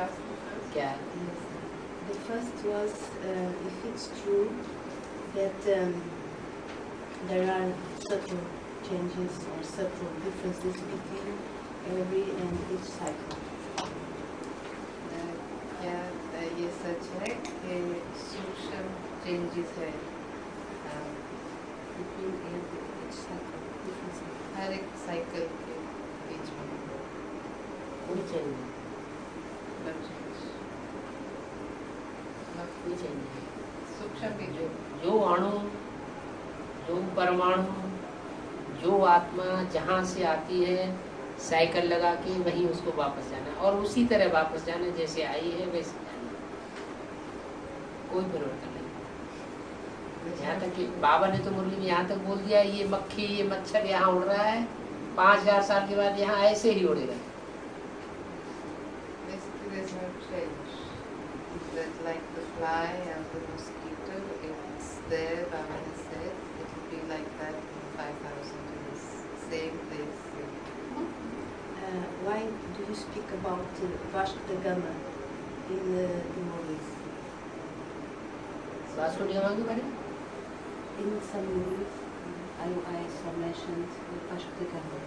ask the first? क्या? The first was if it's true that there are subtle changes or subtle differences between every and each cycle. क्या ये सच है कि सूक्ष्म changes है Between every each cycle, differences. हर एक cycle के बीच में? कोई चाहिए, मतलब change, कोई चाहिए। सूक्ष्म भी जो जो अणु, जो परमाणु, जो आत्मा जहाँ से आती है साइकिल लगा के वहीं उसको वापस जाना और उसी तरह वापस जाना जैसे आई है वैसे जाना, कोई परिवर्तन नहीं। यहाँ तक कि बाबा ने तो मुरली में यहाँ तक बोल दिया ये मक्खी ये मच्छर यहाँ उड़ रहा है 5000 साल के बाद यहाँ ऐसे ही उड़ेगा। basically there's no change. That like the fly and the mosquito, it's there, Baba has said, it will be like that in 5000 years, same place. Why do you speak about Vasco da Gama in the movies? Vasco D gamma के बारे में In some movies, I saw mentioned Vasco da Gama.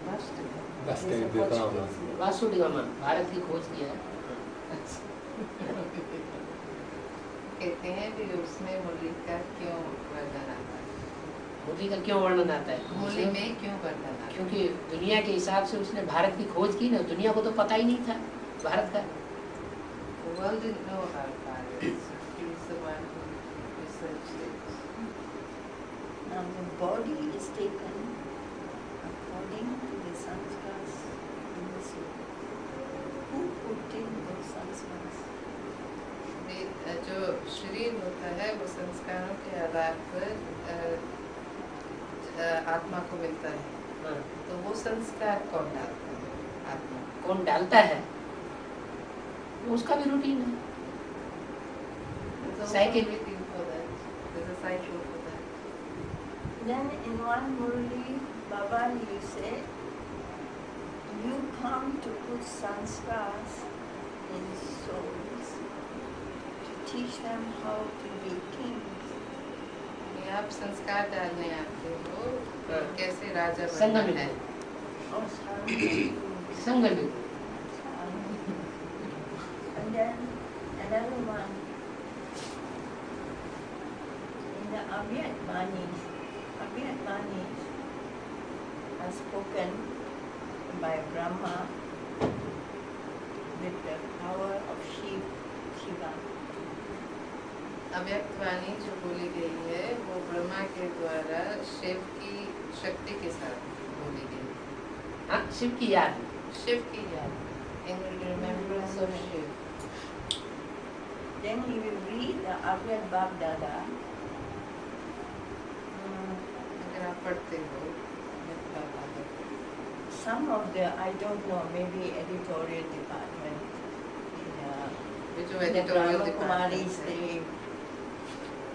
Vasco da Gama. Vasco There's a da Gama. Portuguese, Vasco D gamma Bharat की खोज किया है। कहते हैं कि उसमें मुरली का क्यों वर्णन आता है? मुरली का क्यों वर्णन आता है? मुरली में क्यों वर्णन आता है? क्योंकि दुनिया के हिसाब से उसने भारत की खोज की ना, दुनिया को तो पता ही नहीं था भारत का। The world didn't know about Bharat, so he's the one who researched it. Now the body is taken according to the sanskars in the soul. Who put in those sanskars? जो शरीर होता है वो संस्कारों के आधार पर आत्मा को मिलता है। हाँ। तो वो संस्कार कौन डालता है? आत्मा। कौन डालता है? उसका भी रूटीन है। Cycle. There's a cycle for that. Then in one Murli, Baba, you said, you come to put sanskars in souls to teach them how to be kings. ये आप संस्कार डालने आते हो हाँ। कैसे राजा बनना संगम है? Or sanskars. संगठित। And then another one, in the Avyat Vanis are spoken by Brahma with the power of Shiva. अव्यक्त वाणी जो बोली गई है वो ब्रह्मा के द्वारा शिव की शक्ति के साथ बोली गई। हाँ, शिव की याद। शिव की याद, in remembrance of Shiv. Then he will read the Avyat Bhagdada. अगर आप पढ़ते हो अव्यक्त बाबा, Some of the, I don't know, maybe editorial department ये जो in the editorial Brahma department Kumaris, है,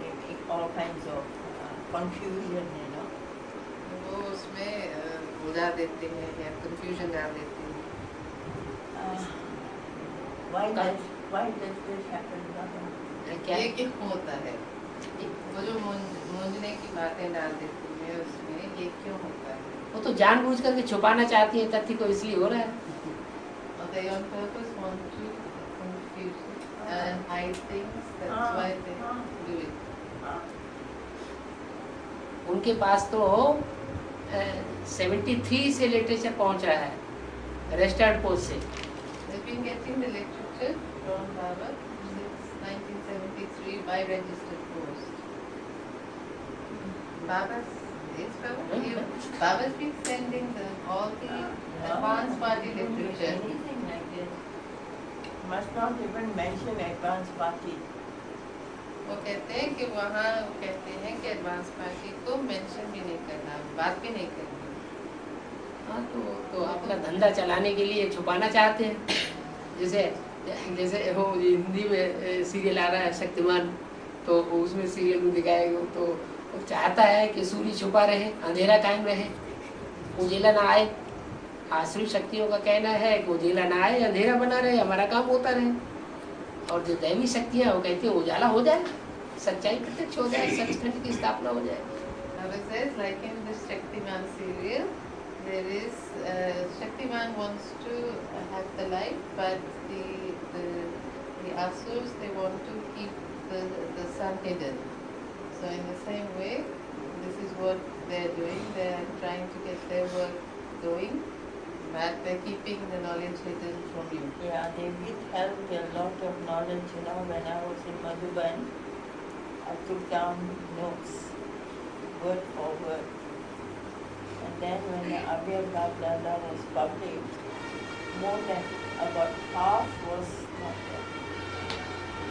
they make all kinds of confusion, you know. वो उसमें बुझा देते हैं या कंफ्यूजन डाल देते हैं। Why does this happen, Baba? क्या ये क्यों होता है? वो जो मूंझने की बातें डाल देती है उसमें, ये क्यों होता है? वो तो जानबूझ करके छुपाना चाहती है तथ्य को, इसलिए हो रहा है। Or they on purpose want to confuse and hide things. That's why they do it. उनके पास तो 73 से लिटरेचर पहुंच रहा है रजिस्टर्ड पोस्ट से। They've been getting the literature from Baba since 1973 by registered post. Baba's been sending them all the advanced party literature. Anything like this. Must not even mention advanced party. वो कहते हैं कि वहाँ कहते हैं कि advance party को mention भी नहीं करना, बात भी नहीं करनी। हाँ, तो अपना धंधा चलाने के लिए छुपाना चाहते हैं। जैसे वो हिंदी में सीरियल आ रहा है शक्तिमान, तो उसमें सीरियल में दिखाएगा तो वो चाहता है कि सूर्य छुपा रहे, अंधेरा कायम रहे, उजेला ना आए, आश्रित शक्तियों का कहना है कि उजेला ना आए, अंधेरा बना रहे, हमारा काम होता रहे। और जो दैवी शक्तियाँ वो कहती है उजाला हो जाए, सच्चाई प्रत्यक्ष हो जाए, सचखंड की स्थापना हो जाए। Now it says, like in the Shaktiman serial, there is Shaktiman wants to have the light, but the asurs, they want to keep the sun hidden. So in the same way, this is what they're doing. They are trying to get their work going, but they're keeping the knowledge hidden from you. Yeah, they withheld a lot of knowledge. When I was in Madhuban, I took down notes, word for word. And then when the Abhay Bab-Dada was published, more than about half was not there.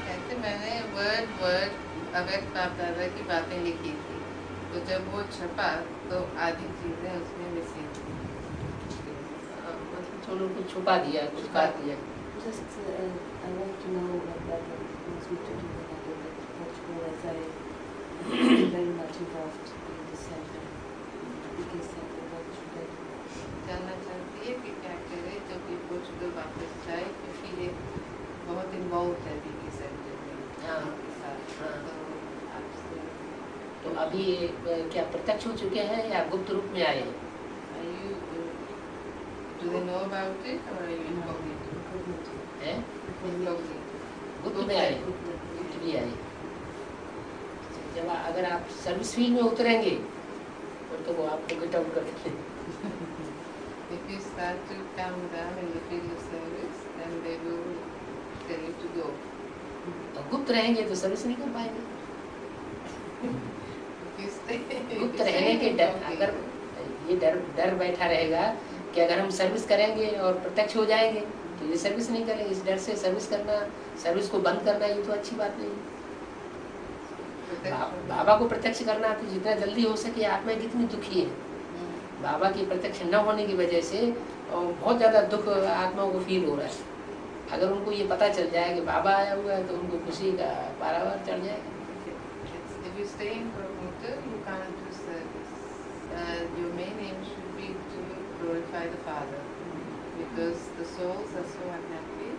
कहते मैंने word अवैध बाप दादा की बातें लिखी थी, तो जब वो छपा तो आधी चीजें उसमें मिसिंग थी। मतलब थोड़ा कुछ छुपा दिया, कुछ काट दिया। Just, I want to know what that wants me to do when I go back to Portugal, as I am very much involved in the center, the biggest center. What should I do? जानना चाहती है कि क्या करे जब ये Portugal वापस जाए, क्योंकि ये बहुत इन्वॉल्व है बीबी सेंटर में के साथ। तो आपसे तो अभी क्या प्रत्यक्ष हो चुके हैं या गुप्त रूप में आए हैं? do they know about it or are you incognito? हैं? Incognito. गुप्त में आए, गुप्त भी आए। जब अगर आप सर्विस फील्ड में उतरेंगे तो वो आपको गेट आउट कर देंगे। If you start to come down in the field of service, then they will tell you to go. तो गुप्त रहेंगे तो सर्विस नहीं कर पाएंगे। If you stay, गुप्त रहने के डर, अगर ये डर बैठा रहेगा कि अगर हम सर्विस करेंगे और प्रत्यक्ष हो जाएंगे तो ये सर्विस नहीं करेंगे, इस डर से सर्विस करना, सर्विस को बंद करना ये तो अच्छी बात नहीं है। बाबा को प्रत्यक्ष करना तो जितना जल्दी हो सके। आत्मा कितनी दुखी है, बाबा की प्रत्यक्ष न होने की वजह से बहुत ज़्यादा दुख आत्माओं को फील हो रहा है। अगर उनको ये पता चल जाए कि बाबा आया हुआ है तो उनको खुशी का पारावार चढ़ जाएगा। If you stay incognito, you can't do service. Your main aim should be to glorify the Father, because the souls are so unhappy,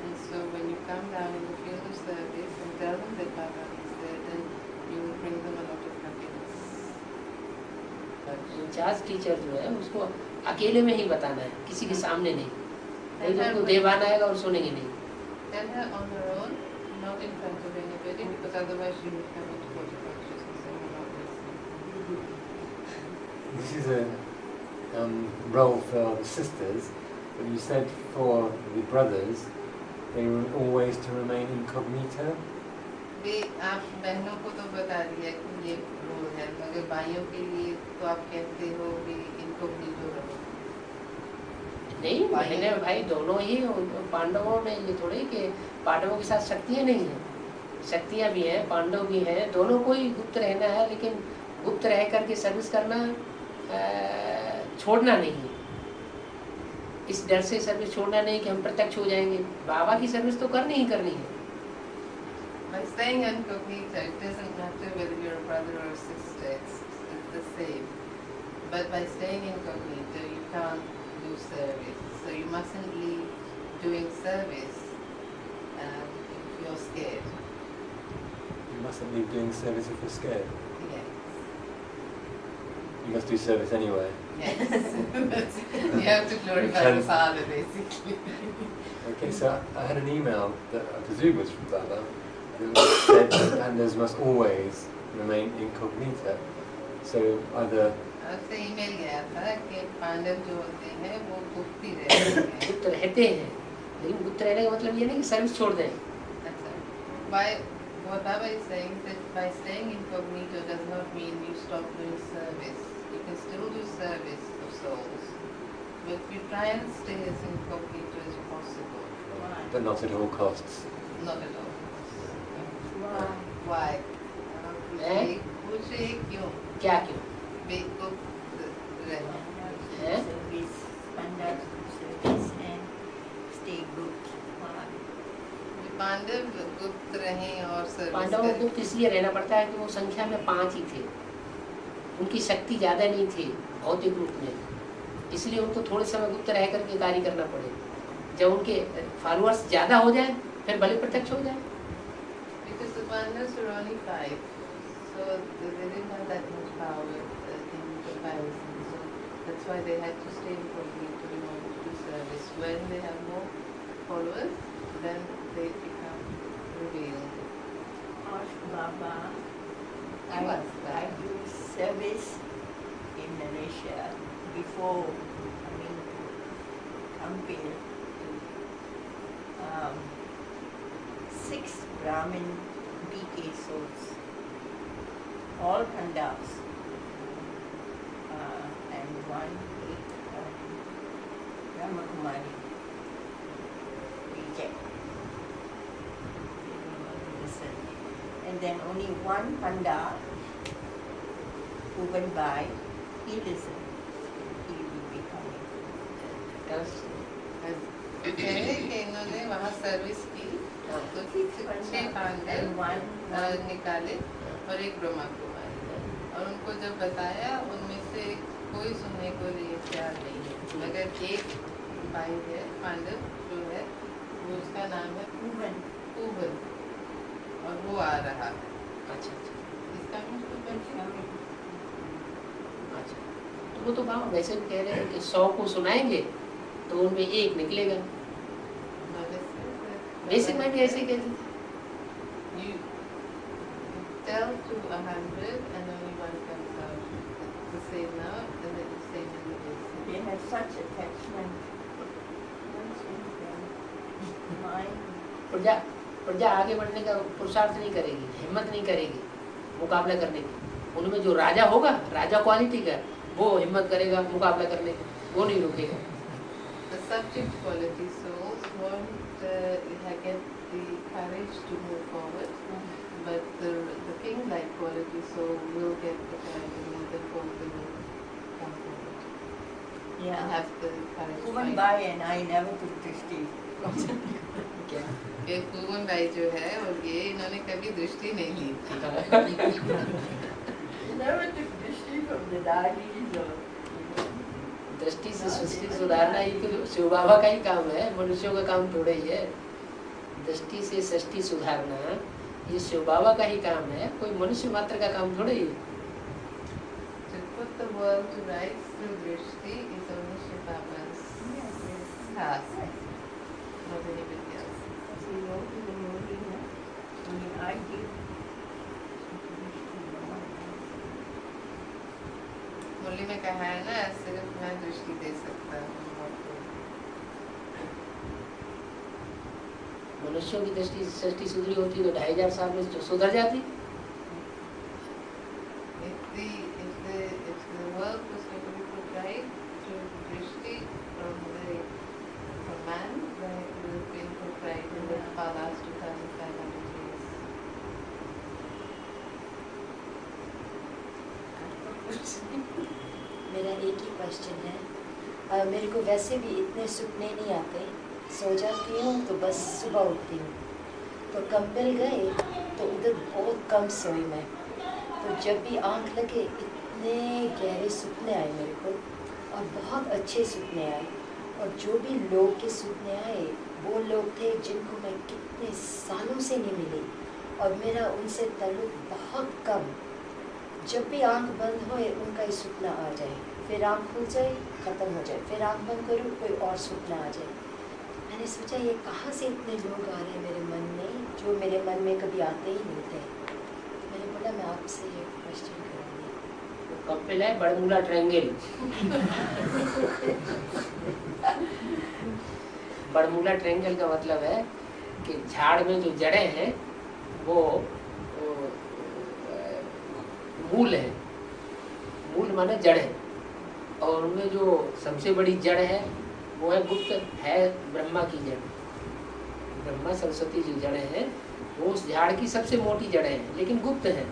and so when you come down in the field of service and tell them that Baba is there, then you will bring them a lot of happiness. Incharge teacher जो है उसको अकेले में ही बताना है, किसी के सामने नहीं। नहीं तो उनको देवान आएगा और सुनेंगे नहीं। Tell her on her own, not in front of anybody, because otherwise she will come into water consciousness and will not listen. This is a role for the sisters, but you said for the brothers, they were always to remain incognito. वे आप बहनों को तो बता दिया कि ये role है, मगर भाइयों के लिए तो आप कहते हो कि इनकोग्निटो रहो। नहीं, बहने भाई दोनों ही। पांडवों में ये थोड़े कि पांडवों के साथ शक्तियाँ नहीं हैं, शक्तियाँ भी हैं, पांडव भी हैं, दोनों को ही गुप्त रहना है। लेकिन गुप्त रह करके सर्विस करना छोड़ना नहीं है। इस डर से सर्विस छोड़ना नहीं कि हम प्रत्यक्ष हो जाएंगे। बाबा की सर्विस तो करनी ही करनी है। By staying incognito, it doesn't matter whether you're a brother or a sister, it's the same. But by staying incognito, you can't do service. So you mustn't leave doing service if you're scared. You mustn't leave doing service if you're scared. Yes. You must do service anyway. Yes. You have to glorify the Father, basically. Okay, so I had an email that I presume was from Baba, that said that pandas must always remain incognito. So either आपसे email गया था कि पांडव जो होते हैं वो गुप्त ही रहते हैं। गुप्त रहते हैं, लेकिन गुप्त रहने का मतलब ये नहीं कि सर्विस छोड़ दें। अच्छा, what Baba is saying that by staying incognito does not mean you stop doing service. You can still do service of souls, but you try and stay as incognito as possible. but not at all costs. Not at all. Why? Why? पूछे क्यों? क्या क्यों? बेगुप्त रहना। हैं? Service, conduct service and stay good. Why? Pandav गुप्त रहें और service पांडवों को गुप्त इसलिए रहना पड़ता है कि वो संख्या में 5 ही थे, उनकी शक्ति ज्यादा नहीं थी भौतिक रूप में, इसलिए उनको थोड़े समय गुप्त रह करके कार्य करना पड़ेगा। जब उनके फॉलोअर्स ज्यादा हो जाए फिर भले प्रत्यक्ष हो जाए। Because the pandas were only 5, so they didn't have that much power in comparison. So that's why they had to stay incognito in order to do service. When they have more followers, then they become revealed. Ask Baba. You ask I that. do service in Malaysia before coming to Kampil. 6 Brahmin BK souls, all Pandas, and 1 Brahmakumari. Reject. Listen. And then only 1 Panda who went by, he listened. He will be coming. कहे कि इन्होंने वहाँ service की तो 6 Pandey And one निकाले और एक ब्रह्मा कुमारी, और उनको जब बताया उनमें से कोई सुनने को लिए तैयार नहीं है, मगर एक भाई है पांडव जो है वो उसका नाम है woman. पूवन, और वो आ रहा है। अच्छा अच्छा इसका मतलब अच्छा, तो वो तो बाबा वैसे भी कह रहे हैं कि 100 को सुनाएंगे तो उनमें एक निकलेगा। बेसिक में भी ऐसे ही कहते थे। You tell to 100 and only one comes out. The same now and then the same in the basic. They have such attachment. Once in them, mind. प्रजा प्रजा आगे बढ़ने का पुरुषार्थ नहीं करेगी, हिम्मत नहीं करेगी मुकाबला करने की। उनमें जो राजा होगा, राजा क्वालिटी का, वो हिम्मत करेगा मुकाबला करने की, वो नहीं रुकेगा। The subject quality souls won't get the courage to move forward, but the king-like quality soul will get the courage and the will come forward. And Yeah. have the courage to Woman fight. by and I never took dristy. क्या? ये पूवन भाई जो है और ये इन्होंने कभी दृष्टि नहीं ली थी। Never took dristy from the deities or. दृष्टि से सृष्टि सुधारना ही तो शिव बाबा का ही काम है, मनुष्यों का काम थोड़ा ही है। दृष्टि से सृष्टि सुधारना ये शिव बाबा का ही काम है, कोई मनुष्य मात्र का काम थोड़ा ही है। To put the world to rights through drishti is only Shiv Baba's task, not anybody else. As we go to the movie, only I give मुरली में कहा है ना, सिर्फ मैं दृष्टि दे सकता हूँ आपको। मनुष्यों की दृष्टि सृष्टि सुधरी होती तो 2500 साल में सुधर जाती। If the world was going to be put right through drishti from man, then it would have been put right in the last 2500 years. मेरा एक ही क्वेश्चन है। मेरे को वैसे भी इतने सपने नहीं आते, सो जाती हूँ तो बस सुबह उठती हूँ। तो कंपेल गए तो उधर बहुत कम सोई मैं, तो जब भी आंख लगे इतने गहरे सपने आए मेरे को, और बहुत अच्छे सपने आए। और जो भी लोग के सपने आए वो लोग थे जिनको मैं कितने सालों से नहीं मिली, और मेरा उनसे ताल्लुक बहुत कम। जब भी आंख बंद होए उनका ही सपना आ जाए, फिर आंख खुल जाए ख़त्म हो जाए, फिर आंख बंद करूँ कोई और सपना आ जाए। मैंने सोचा ये कहाँ से इतने लोग आ रहे हैं मेरे मन में, जो मेरे मन में कभी आते ही नहीं थे। मैंने बोला मैं आपसे ये क्वेश्चन करूँगी। कंपेल है बड़मूला ट्रायंगल। बड़मूला ट्रायंगल का मतलब है कि झाड़ में जो जड़ें हैं वो मूल है, मूल माने जड़ है, और उनमें जो सबसे बड़ी जड़ है वो है गुप्त है, ब्रह्मा की जड़। ब्रह्मा सरस्वती जो जड़ें हैं वो उस झाड़ की सबसे मोटी जड़ें हैं, लेकिन गुप्त हैं,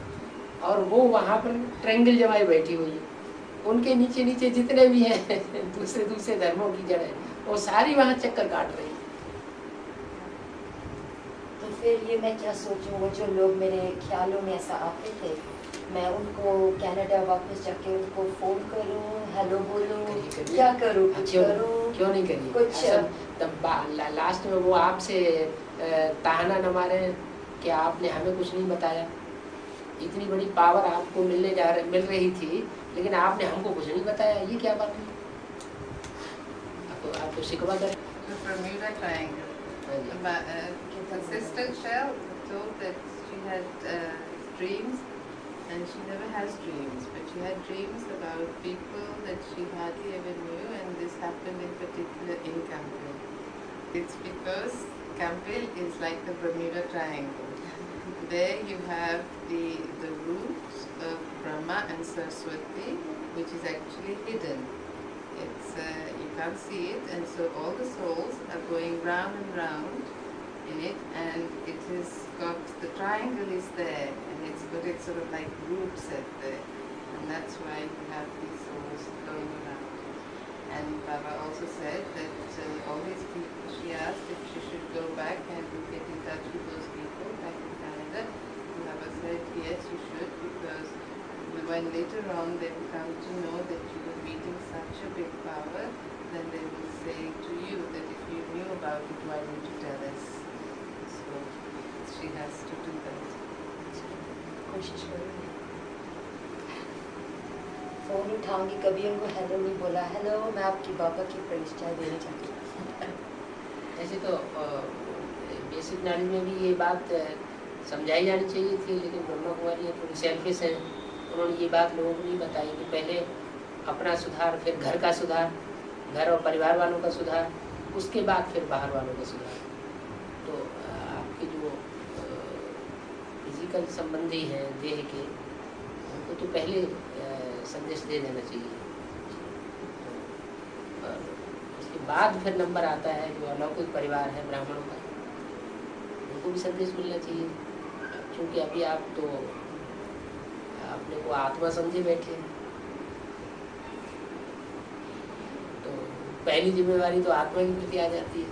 और वो वहाँ पर ट्रायंगल जमाई बैठी हुई है। उनके नीचे नीचे जितने भी हैं दूसरे दूसरे धर्मों की जड़ें, वो सारी वहाँ चक्कर काट रही हैं। तो फिर ये मैं क्या सोचूं, वो जो लोग मेरे ख्यालों में ऐसा आते थे मैं उनको कनाडा वापस जाके उनको फ़ोन करूं, हेलो बोलूं, करिए। क्या करूं, कुछ क्यों करूं? क्यों नहीं करिए? कुछ तब लास्ट में वो आपसे ताना न मारे कि आपने हमें कुछ नहीं बताया। इतनी बड़ी पावर आपको मिल रही थी, लेकिन आपने हमको कुछ नहीं बताया। ये क्या बात हुई? आपको शिकवा करें। The Bermuda Triangle. The sister Shell told that she had dreams, and she never has dreams, but she had dreams about people that she hardly ever knew, and this happened in particular in Campbell. It's because Campbell is like the Bermuda Triangle. There you have the roots of Brahma and Saraswati, which is actually hidden. It's you can't see it, and so all the souls are going round and round in it, and it has got the triangle is there, and it's got its sort of like root set there, and that's why you have these souls going around. And Baba also said that all these people, she asked if she should go back and get in touch with those people back in Canada. And Baba said yes, you should, because when later on they will come to know that you were meeting such a big power, then they will say to you that if you knew about it, why didn't you tell us? So she has to do that. कोशिश करूँगी। Phone उठाऊंगी, कभी उनको hello नहीं बोला, hello मैं आपकी बाबा की परिचय देने चाहती हूँ। ऐसे तो बेसिक नॉलेज में भी ये बात समझाई जानी चाहिए थी, लेकिन ब्रह्मा कुमारी थोड़ी सेल्फिश है। उन्होंने ये बात लोगों को नहीं बताई कि पहले अपना सुधार, फिर घर का सुधार, घर और परिवार वालों का सुधार, उसके बाद फिर बाहर वालों का सुधार। तो आपके जो फिजिकल संबंधी हैं देह के, उनको तो पहले संदेश दे देना चाहिए, और उसके बाद फिर नंबर आता है जो अलौकिक परिवार है ब्राह्मणों का, उनको भी संदेश मिलना चाहिए। क्योंकि अभी आप तो अपने को आत्मा समझे बैठे हैं, तो पहली जिम्मेवारी तो आत्मा के प्रति आ जाती है।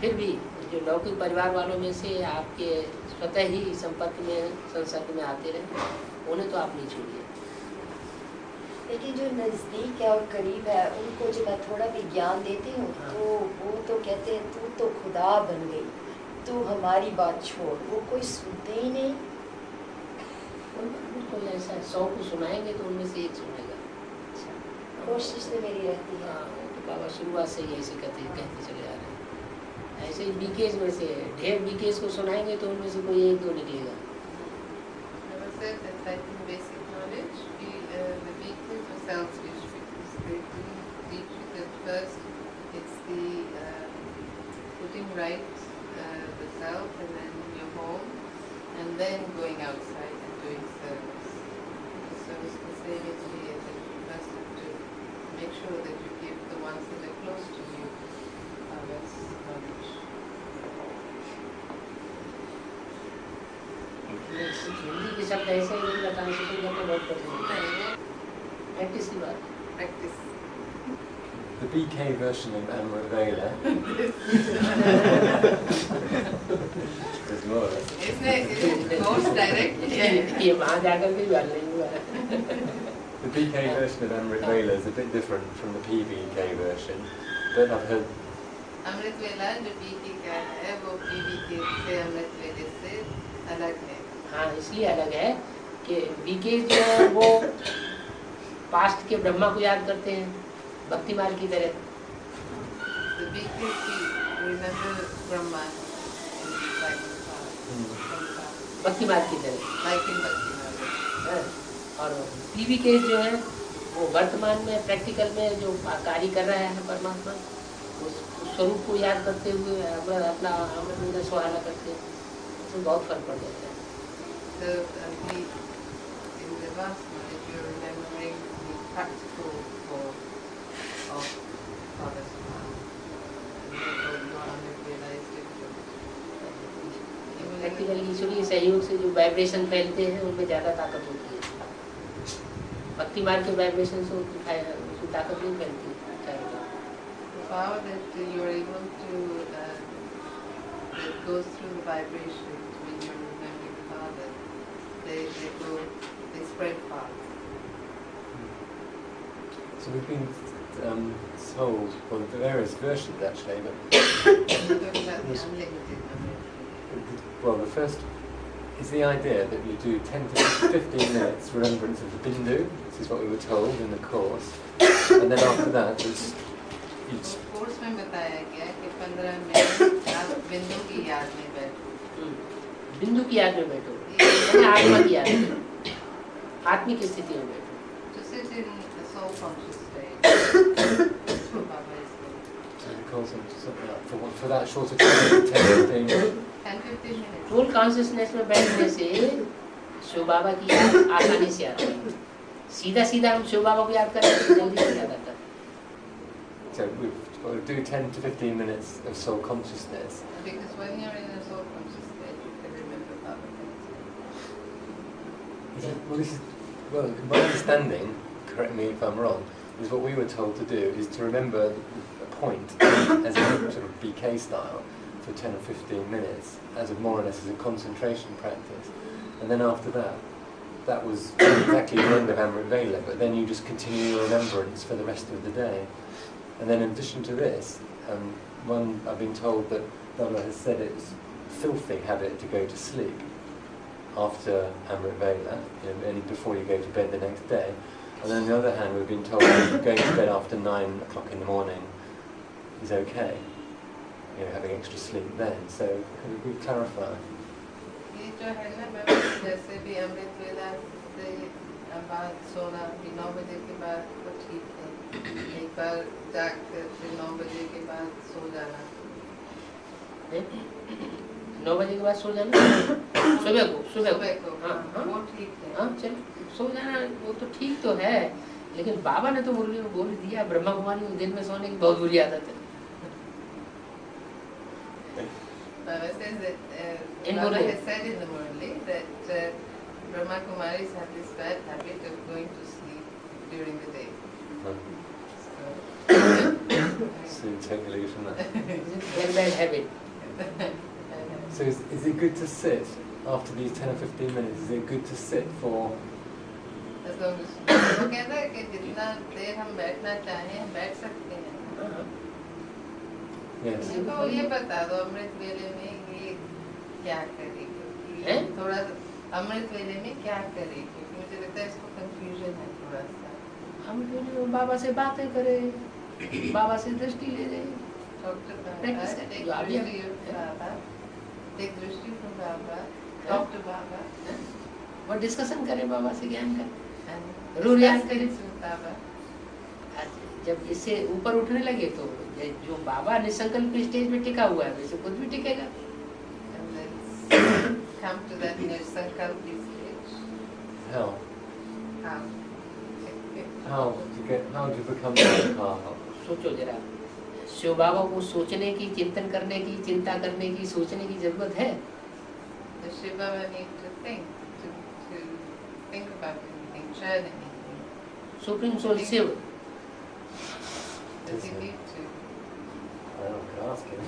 फिर भी जो लौकिक परिवार वालों में से आपके स्वतः ही संपर्क में, संसर्ग में आते रहे, उन्हें तो आप नहीं छोड़िए। लेकिन जो नज़दीक है और करीब है, उनको जब मैं थोड़ा भी ज्ञान देती हूँ, तो वो तो कहते हैं तू तो खुदा बन गई, तू हमारी बात छोड़। वो कोई सुनते ही नहीं। बिल्कुल ऐसा 100 को सुनाएंगे तो उनमें से एक सुनेगा। कोशिश तो मेरी रहती है। तो बाबा शुरुआत से ही ऐसे कहते चले आ रहे हैं। ऐसे ही बीकेज में से ढेर बीकेज को सुनाएंगे तो उनमें से कोई एक दो निकलेगा। Basic knowledge, the BKs are selfish because they didn't teach you that first it's the putting right the self and then your home, and then going outside and doing service. So it's the same as here, that you first have to make sure that you give the ones that are close to you Bhagav's knowledge. Hindi के शब्द ऐसे ही नहीं बताने से तो बहुत कठिन है। प्रैक्टिस की बात। Practice. The BK version of Amrit Vela is more. Isn't it most direct? ये वहाँ जाकर भी बात नहीं हुआ। The BK version of Amrit Vela is a bit different from the PBK version, but I've heard. अमृत वेला जो BK का है वो PBK से अमृत वेले से अलग है। हाँ, इसलिए अलग है कि बीके जो है वो पास्ट के ब्रह्मा को याद करते हैं, भक्ति मार्ग की तरह। The BKC remember Brahma in like भक्ति मार्ग की तरह। like in Bhakti Marg. और पीबीके जो है वो वर्तमान में प्रैक्टिकल में जो कार्य कर रहा है परमात्मा, उस स्वरूप को याद करते हुए अपना अमृत वेला सुहाना करते हैं। इसमें बहुत फर्क पड़ जाता है। So in the vast knowledge you're remembering the practical form of Father Subhanahu, and therefore your Amrit Vela is different. Practical ईश्वरीय सहयोग से जो वाइब्रेशन फैलते हैं उनमें ज़्यादा ताकत होती है। भक्ति मार्ग के वाइब्रेशन से उसकी ताकत नहीं फैलती। The power that you are able to that goes through the vibrations when you're remembering Father, they they spread fast. So we've been told, well, the various versions actually, but well, the first is the idea that you do 10 to 15 minutes remembrance of the bindu. This is what we were told in the course, and then after that, there's course में बताया गया कि 15 minute आप बिंदु की याद में बैठो. बिंदु की याद में बैठो, आत्मा की याद में, आत्मिक स्थिति में बैठो. To sit in a soul conscious state. Baba is saying. So the course for that shorter time, 10 to 10-15 minutes. Soul consciousness में बैठने से शिव बाबा की याद आसानी से आती है. सीधा सीधा हम शिव बाबा को याद करें तो जल्दी से याद आता है. So we'll do 10 to 15 minutes of soul consciousness. Because when you're in a soul conscious state, you can remember Baba things. Well, this is, well, my understanding, correct me if I'm wrong, is what we were told to do is to remember a point as a sort of BK style for 10 or 15 minutes, as a more or less as a concentration practice. And then after that, that was exactly the end of Amrit Vela, but then you just continue your remembrance for the rest of the day. And then in addition to this, I've been told that Baba has said it's a filthy habit to go to sleep after Amrit Vela, and before you go to bed the next day. And then on the other hand, we've been told that going to bed after 9 o'clock in the morning is okay, having extra sleep then. So can we clarify? ये जो है ना बाबा, जैसे भी अमृत वेला से बाद सोना भी 9 बजे के बाद तो ठीक है. एक बार जाग कर फिर 9 बजे के बाद सो जाना. 9 बजे के बाद सो जाना. सुबह को हाँ, वो ठीक है. हाँ, चलो सो जाना वो तो ठीक तो है, लेकिन बाबा ने तो मुरली में बोल दिया ब्रह्मा कुमारी को दिन में सोने की बहुत बुरी आदत है. Baba says that In Baba Murli. has said in the Murli that Brahma Kumaris have this bad habit of going to sleep during the day. So you take the lead from that. Very bad habit. So is it good to sit after these 10 or 15 minutes? Is it good to sit for? As long as वो कहता है कि जितना देर हम बैठना चाहें हम बैठ सकते हैं. Yes. तो ये बता दो अमृत वेले में ये क्या करे, क्योंकि थोड़ा अमृत वेले में क्या करे, क्योंकि मुझे लगता है इसको कंफ्यूजन है थोड़ा सा. हम बाबा से बातें करें, बाबा से दृष्टि ले जाए. Dr. Practice Baba, it. take You are here. dृष्टि of Baba, take दृष्टि from Baba, talk to Baba, वो डिस्कशन करें बाबा से, ज्ञान करें, and रूल याद discuss करें. things with Baba. जब इससे ऊपर उठने लगे तो जो बाबा निसंकल्प स्टेज पे टिका हुआ है वैसे खुद भी टिकेगा. And let's come to that Nirsankalpi stage. How? How? How do you become Nirvikalpa? सोचो जरा, शिव बाबा को सोचने की, चिंतन करने की, चिंता करने की, सोचने की जरूरत है. Does Shiv Baba need to think about anything, churn anything? Supreme soul Shiv. Does he need to? I could ask him.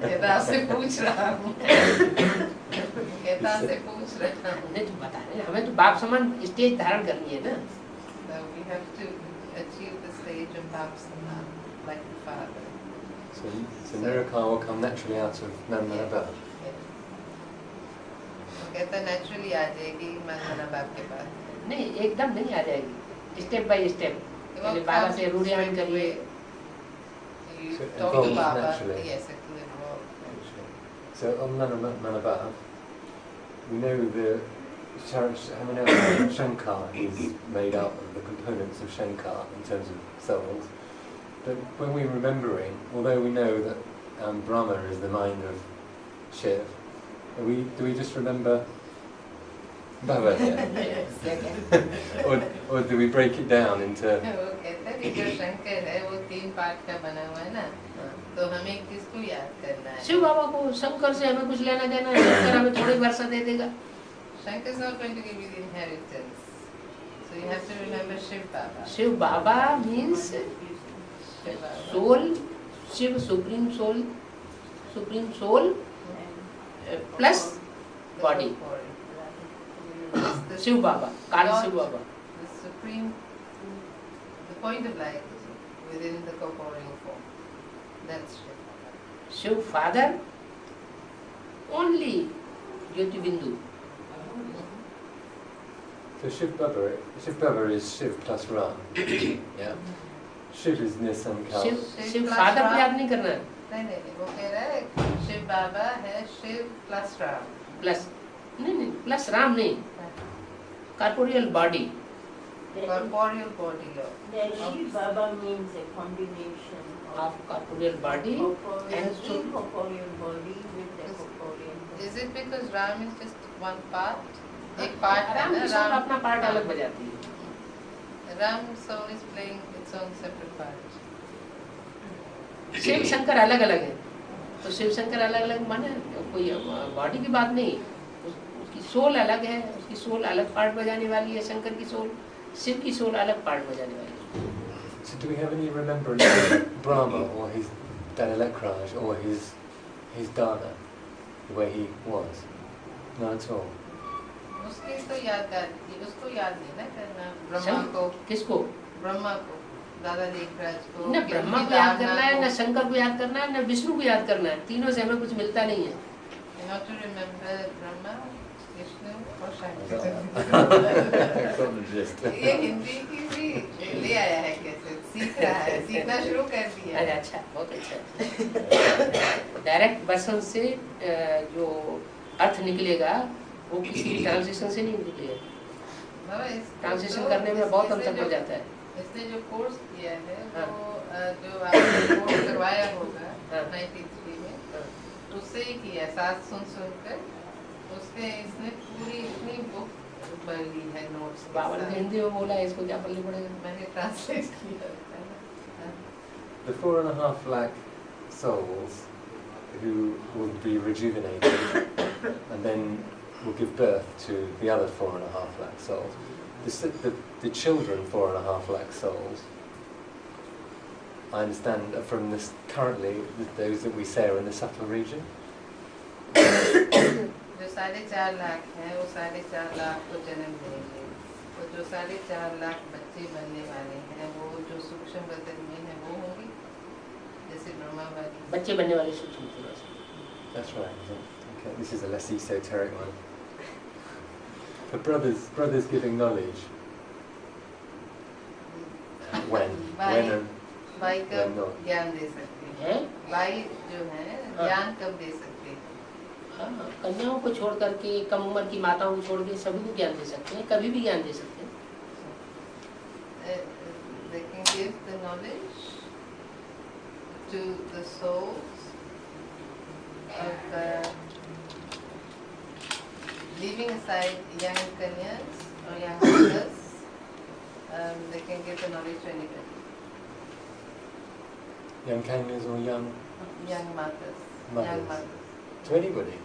कहता से पूछ रहा हूँ. कहता से पूछ रहा हूँ. नहीं तो बता रहे, हमें तो बाप समान स्टेज धारण करनी है ना. So we have to achieve the stage of Bhakti, like the Father. So Nirvikalpa will come naturally out of Nandana. कहता naturally आ जाएगी मंगना बाप के पास. नहीं, एकदम नहीं आ जाएगी, स्टेप बाय स्टेप. पहले बाबा से रूढ़ियान करिए. You So it talk to evolves Baba. naturally. Yes, it will evolve. So on Manabhav, we know the Shankar is made up of the components of Shankar in terms of souls. But when we're remembering, although we know that Brahma is the mind of Shiv, do we just remember Baba here? or do we break it down into? वो कहता है कि जो शंकर है वो 3 part का बना हुआ है ना, तो हमें किसको याद करना है? शिव बाबा को, शंकर से हमें कुछ लेना देना है. शंकर हमें थोड़ी वर्षा दे देगा. Shankar is not going to give you the inheritance, so you have to remember Shiv Baba. Shiv Baba means Shiv Baba. soul, Shiv supreme soul, plus the body. corporeal. The Shiv Baba, Kali Lord, Shiv Baba. The supreme, the point of light is within the corporeal form. That's Shiv. Shiv Father, only Jyoti Bindu. So Shiv Baba is Shiv plus Ram. Yeah. Shiv is Nisankal. Shiv father को याद नहीं करना है. नहीं वो कह रहा है शिव बाबा है शिव प्लस राम. प्लस नहीं प्लस राम नहीं. Corporeal body. Corporeal body of. The Shiv Baba means a combination Of corporeal body corporeal and so incorporeal body with the corporeal body. Is it because Ram is just one part? एक part है राम ना की soul Ram. अपना part अलग बजाती है. Ram soul is playing its own separate part. Shiv Shankar अलग अलग है. तो शिव शंकर अलग अलग माने कोई बॉडी की बात नहीं. उसकी सोल अलग है. उसकी सोल अलग पार्ट बजाने वाली है. शंकर की सोल, शिव की सोल अलग पार्ट बजाने वाली है. So do we have any remembrance of Brahma or his Danilakraj or his Dana, the way he was? None at all. उसकी तो उसको याद नहीं ना करना. ब्रह्मा को. किसको? ब्रह्मा को. दादा लेखराज को. न ब्रह्मा को याद करना है, न शंकर को याद करना है, न विष्णु को याद करना है. तीनों से हमें कुछ मिलता नहीं है. Not to remember Brahma, Vishnu or Shankar. ये हिंदी की भी ले आया है कैसे सीख रहा है. सीखना शुरू कर दिया. अच्छा, बहुत अच्छा. डायरेक्ट बसंत से जो अर्थ निकलेगा वो किसी भी ट्रांजिशन से नहीं निकलेगा. ट्रांजिशन करने में बहुत अंतर पड़ जाता है. इसने जो कोर्स किया है वो जो आपने कोर्स करवाया होगा 93 में उससे ही किया. साथ सुनकर उसने इसने पूरी इतनी बुक पढ़ ली है नोट्स. बाबा ने हिंदी में बोला है, इसको क्या पढ़ना पड़ेगा. मैंने ट्रांसलेट किया. The 4.5 lakh souls who will be rejuvenated and then will give birth to the other 4.5 lakh souls. The children 4.5 lakh souls, I understand from this currently those that we say are in the subtle region. जो 4.5 लाख है वो 4.5 लाख को जन्म देंगे. तो जो 4.5 लाख बच्चे बनने वाले हैं वो जो सूक्ष्म बदन में है वो होंगे जैसे ब्रह्मा वाली. बच्चे बनने वाले सूक्ष्म. That's right. Okay, this is a less esoteric one. The brothers giving knowledge. When and भाई when कब not. ज्ञान दे सकते हैं. भाई जो है ज्ञान कब दे सकते हैं. हाँ, कन्याओं को छोड़ करके, कम उम्र की माताओं को छोड़ के सभी को ज्ञान दे सकते हैं. कभी भी ज्ञान दे सकते हैं. They can give the knowledge to the souls of leaving aside young kanyas or young mothers. They can give the knowledge to anybody. Young Kanyas or young Young mothers. Mothers. Young mothers. to anybody.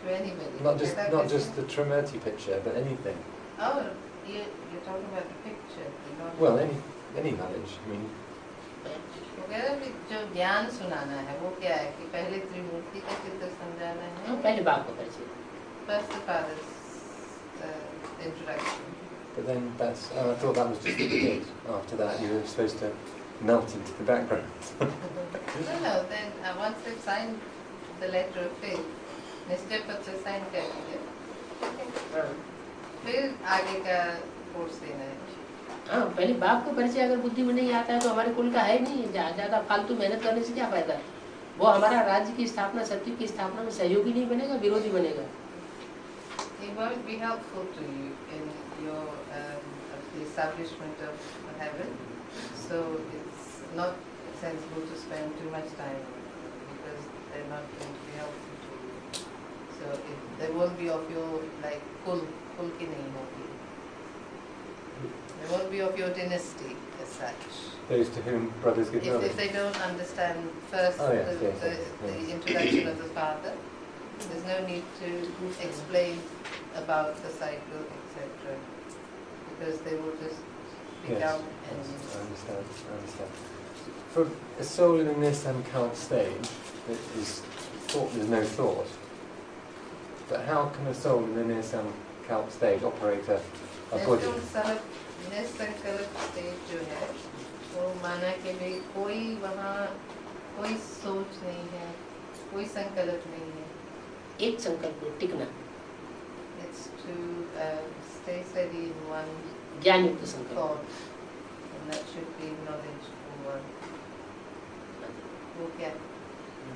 To anybody. Not just the Trimurti picture, but anything. Oh, you're talking about the picture. Not Well, any knowledge. I mean, वो कह रहे हैं जो ज्ञान सुनाना है वो क्या है कि पहले त्रिमूर्ति का चित्र समझाना है. पहले बाप को परिचय. First the father's introduction. but then that's. I thought that was just what you did. After that, you were supposed to melt into the background. No. Then once they've signed the letter of faith, निश्चय पत्र sign कर दिया, फिर आगे का course देना है. हाँ, पहले बाप को परिचय अगर बुद्धि में नहीं आता है तो हमारे कुल का है नहीं. ज्यादा फालतू मेहनत करने से क्या फायदा. वो हमारा राज्य की स्थापना, सत्य की स्थापना में सहयोगी नहीं बनेगा, विरोधी बनेगा. He won't be helpful to you in your the establishment of heaven. So it's not sensible to spend too much time because they're not going to be helpful to you. So they won't be of your like kul ki nahi hogi. They won't be of your dynasty as such. Those to whom brothers give knowledge. If they don't understand first the introduction of the father, there's no need to explain about the cycle, etc. Because they will just become enemies. I understand. For a soul in this uncount stage, that is thought, there's no thought. But how can a soul in the Nirsankalp stage operate a body? निसंकल्प stage जो है वो माना कि भी कोई वहाँ कोई सोच नहीं है, कोई संकल्प नहीं है. एक संकल्प में टिकना. It's to stay steady in one ज्ञान युक्त संकल्प. thought, and that should be knowledge for one. वो क्या?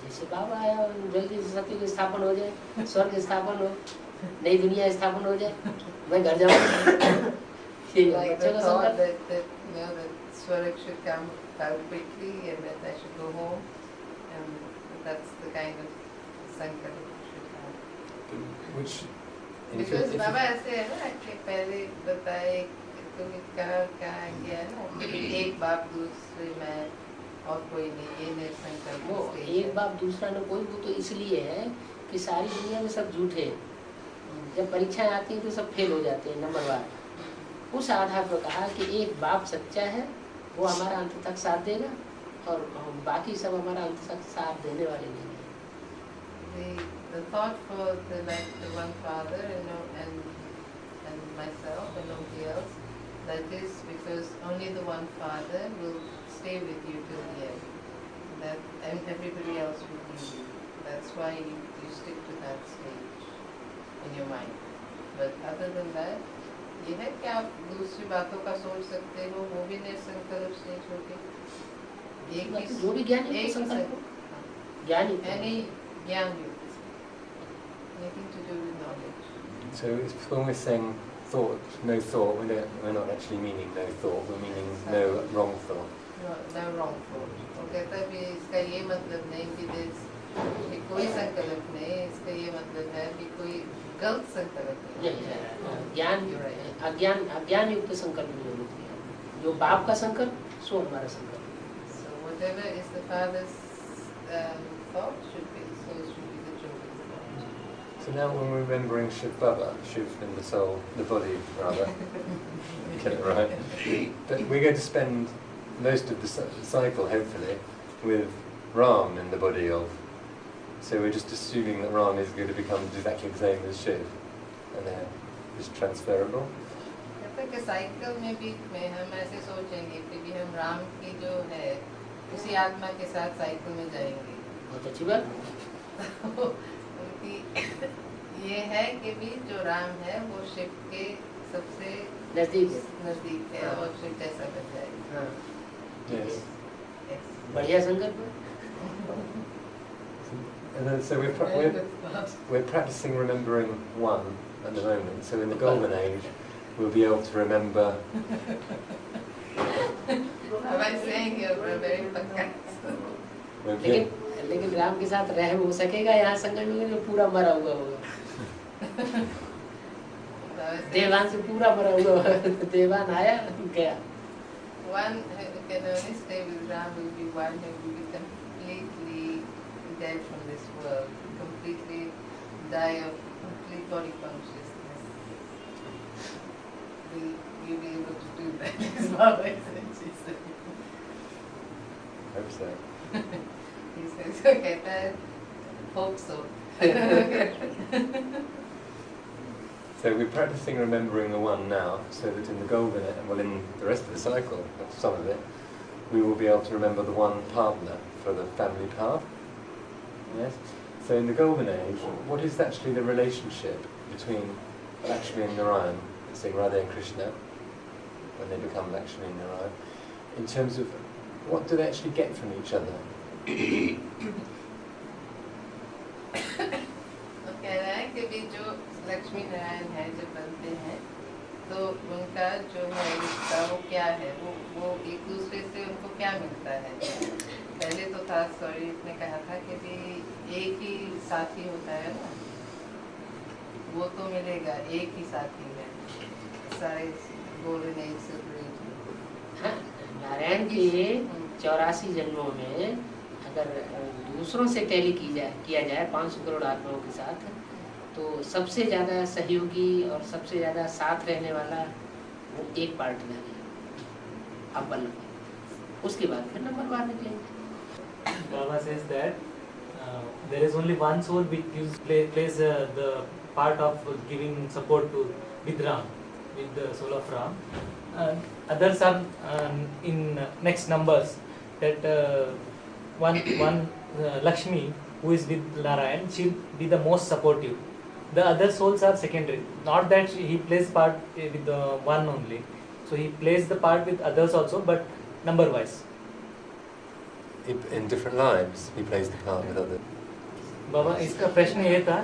जैसे बाबा आया जल्दी से सत्य की स्थापन हो जाए, स्वर्ग स्थापन हो, नई दुनिया स्थापन हो जाए, मैं घर जाऊँ. Like the thought that you know that Swarg should come out quickly and that I should go home, and that's the kind of sankalp should have. Which, Because Baba ऐसे है ना कि पहले बताए तुम कहाँ गया ना कि एक बाप दूसरे में और कोई नहीं, ये निसंकल्प. वो एक बाप दूसरा न कोई, वो तो इसलिए है कि सारी दुनिया में सब झूठे. जब परीक्षाएं आती हैं तो सब फेल हो जाते हैं नंबरवार. उस आधार पर कहा कि एक बाप सच्चा है, वो हमारा अंत तक साथ देगा और बाकी सब हमारा अंत तक साथ देने वाले नहीं है. The thought for the one father and myself and nobody else, that is because only the one father will stay with you till the end. That and everybody else will leave you. That's why you stick to that stage in your mind. But other than that, ये है कि आप दूसरी बातों का सोच सकते हो, वो भी निसंकल्प स्टेज होगी. जो भी ज्ञान युक्त संकल्प, ज्ञान युक्त, ज्ञान युक्त. Nothing to do with knowledge. So it's when we're saying thought, no thought, we're not actually meaning no thought, we're meaning no wrong thought. No wrong thought. वो कहता है कि इसका ये मतलब नहीं कि कोई संकल्प नहीं, इसका ये मतलब है कि कोई गलत संकल्प नहीं. ज्ञान अज्ञान युक्त संकल्प नहीं होना चाहिए. जो बाप का संकल्प सो हमारा संकल्प. So whatever is the father's thought should be the children's thought. So now when we're remembering Shiv Baba, Shiv in the soul, the body rather, get it right, but we're going to spend most of the cycle hopefully with Ram in the body of. So we're just assuming that Ram is going to become exactly the same as Shiv, and then it's transferable. कहता है कि cycle में बीच में हम ऐसे सोचेंगे कि भी हम राम की जो है उसी आत्मा के साथ साइकिल में जाएंगे. बहुत अच्छी बात. उनकी ये है कि भी जो राम है वो शिव के सबसे नजदीक है और शिव जैसा बन जाएगा. Yes. बढ़िया संकल्प. And then, so we're practicing remembering one at the moment. So in the golden age, we'll be able to remember. Am I saying you're very लेकिन राम के साथ रह हो सकेगा यहाँ संगम में जो पूरा मरा हुआ होगा. देवान से पूरा मरा हुआ. देवान आया गया. One who can only stay with Ram will be one who will be completely dead from this world, completely die of complete body consciousness. You'll be able to do that. His mother said. Hope so. He says, okay, hope so. So we're practicing remembering the one now, so that in the golden age, well, in the rest of the cycle, some of it, we will be able to remember the one partner for the family path. Yes. So in the golden age, what is actually the relationship between Lakshmi and Narayan, saying Radha and Krishna, when they become Lakshmi and Narayan, in terms of what do they actually get from each other? कह रहा है कि भी जो लक्ष्मी नारायण है जब बनते हैं तो उनका जो है रिश्ता वो क्या है, वो एक दूसरे से उनको क्या मिलता है. पहले तो था सॉरी ने कहा था कि भी एक ही साथी होता है ना, वो तो मिलेगा, एक ही साथी है सारे गोल्डन एज से. नारायण के 84 जन्मों में अगर दूसरों से टैली किया जाए 500 करोड़ आत्माओं के साथ, तो सबसे ज़्यादा सहयोगी और सबसे ज़्यादा साथ रहने वाला वो एक पार्टनर है, अव्वल नंबर. उसके बाद फिर नंबरवार निकलेंगे. Baba says that there is only one soul which plays the part of giving support to with Ram, with the soul of Ram. Others are in next numbers that one Lakshmi, who is with Narayan, she'll be the most supportive. The other souls are secondary. Not that he plays part with the one only. So he plays the part with others also, but number wise. In different lives, he plays the part with others. बाबा इसका प्रश्न ये था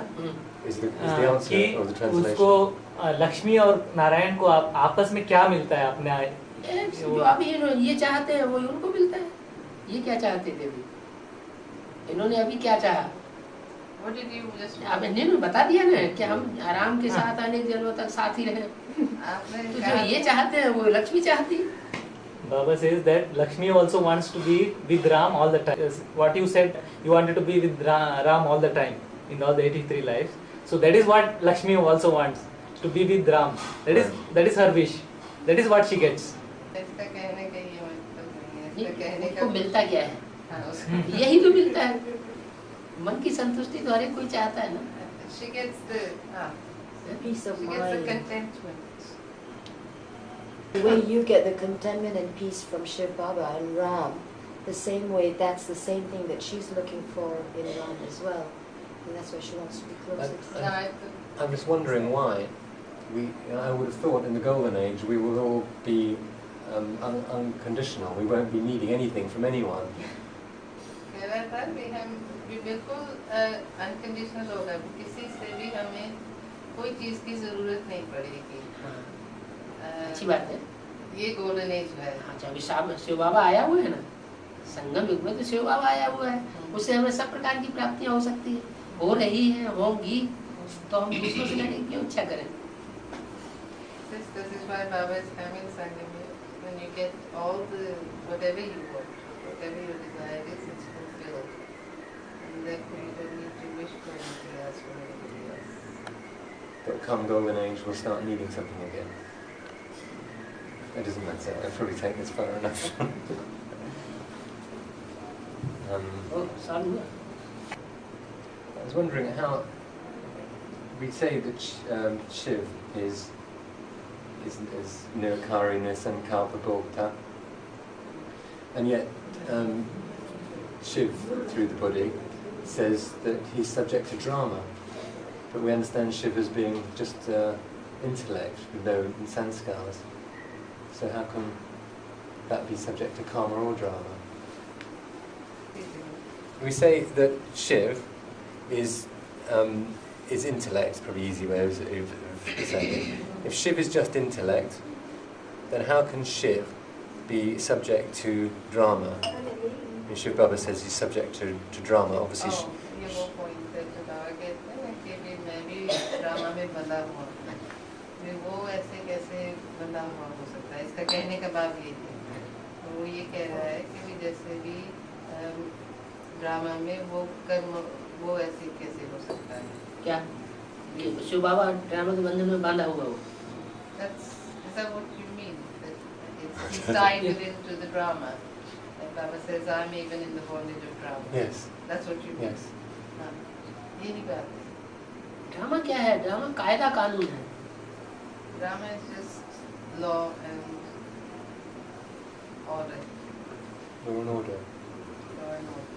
Is the answer कि or the translation? उसको लक्ष्मी और नारायण को आपस में क्या मिलता है अपने जो अभी ये चाहते हैं वो उनको मिलता है। ये क्या चाहते थे अभी, इन्होंने अभी क्या चाहा? What did you just? अब इन्होंने बता दिया ना कि हम आराम के साथ अनेक जन्मों तक साथ ही रहे। आपने तो जो ये चाहते हैं वो लक्ष्मी चाहती है। Baba says that Lakshmi also wants to be with Ram all the time. What you said, you wanted to be with Ram all the time in all the 83 lives. So that is what Lakshmi also wants, to be with Ram. That is her wish. That is what she gets. इसका कहने का ये मतलब नहीं है, इसका कहने उसको का मिलता क्या है? हाँ, उसको- यही तो मिलता है। मन की संतुष्टि तो हर एक कोई चाहता है ना। she gets the Peace of she gets the mind. contentment. The way you get the contentment and peace from Shiv Baba and Ram, the same way, that's the same thing that she's looking for in Ram as well. And that's why she wants to be closer to No, him. I'm just wondering why. I would have thought in the Golden Age we will all be unconditional. We won't be needing anything from anyone. कह रहा था भी बिल्कुल unconditional होगा, किसी से भी हमें कोई चीज की जरूरत नहीं पड़ेगी। अच्छी बात है। ये गोल्डन एज है। अच्छा अभी शिव बाबा आया हुआ है ना, संगम युग में तो शिव बाबा आया हुआ है, उससे हमें सब प्रकार की प्राप्तियां हो सकती है, हो रही है, होंगी, तो हम दूसरों से लेने की क्यों इच्छा करें? This is why Baba is coming Sangam. When you get all the whatever you want, whatever your desire is, it's fulfilled, and therefore you don't need to wish for anything else from anybody else. But come Golden Age, we'll start needing something again. It doesn't matter. I've probably taken this far enough. साल हुआ। I was wondering how we say that Shiv is Nirakarini Sankalpa Bhokta, and yet Shiv through the body says that he's subject to drama, but we understand Shiv as being just intellect with no sanskars. So how can that be subject to karma or drama? We say that Shiv is intellect, probably easy way of saying it. If Shiv is just intellect, then how can Shiv be subject to drama? And Shiv Baba says he's subject to drama. Obviously, ये वो point है जो बाबा कहते हैं कि भी मैं भी ड्रामा में बंधा हुआ हूँ, भी वो ऐसे कैसे बंधा हुआ हो सकता है? इसका कहने का भाव ये है, वो ये कह रहा है कि भी जैसे भी ड्रामा में वो कर्म वो ऐसे कैसे हो सकता है? क्या ये शिव बाबा ड्रामा के बंधन में बांधा हुआ हो? Is that what you mean? That he's tied into the drama. And Baba says, I'm even in the bondage of drama. yes, That's what you mean? yes. हाँ, यही बात है। ड्रामा क्या है? ड्रामा कायदा कानून है। Drama is just law and order. Law and order. Law and order.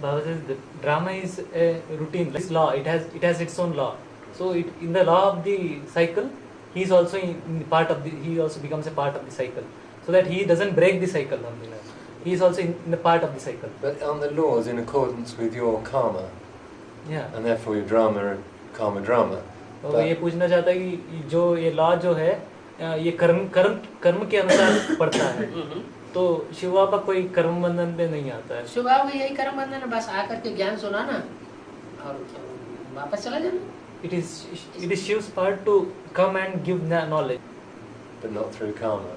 Baba says the drama is a routine. This law, it has its own law. So in the law of the cycle, he is also he also becomes a part of the cycle. So that he doesn't break the cycle. He is also in the part of the cycle. But aren't the laws in accordance with your karma, Yeah. and therefore your drama and karma drama? तो वो ये पूछना चाहता है कि जो ये law जो है ये कर्म के अनुसार पड़ता है, तो शिव बाबा कोई कर्म बंधन पे नहीं आता है। शिव बाबा का यही कर्म बंधन है, बस आकर के ज्ञान सुनाना और वापस चला जाना। It is Shiv's part to come and give knowledge. But not through karma.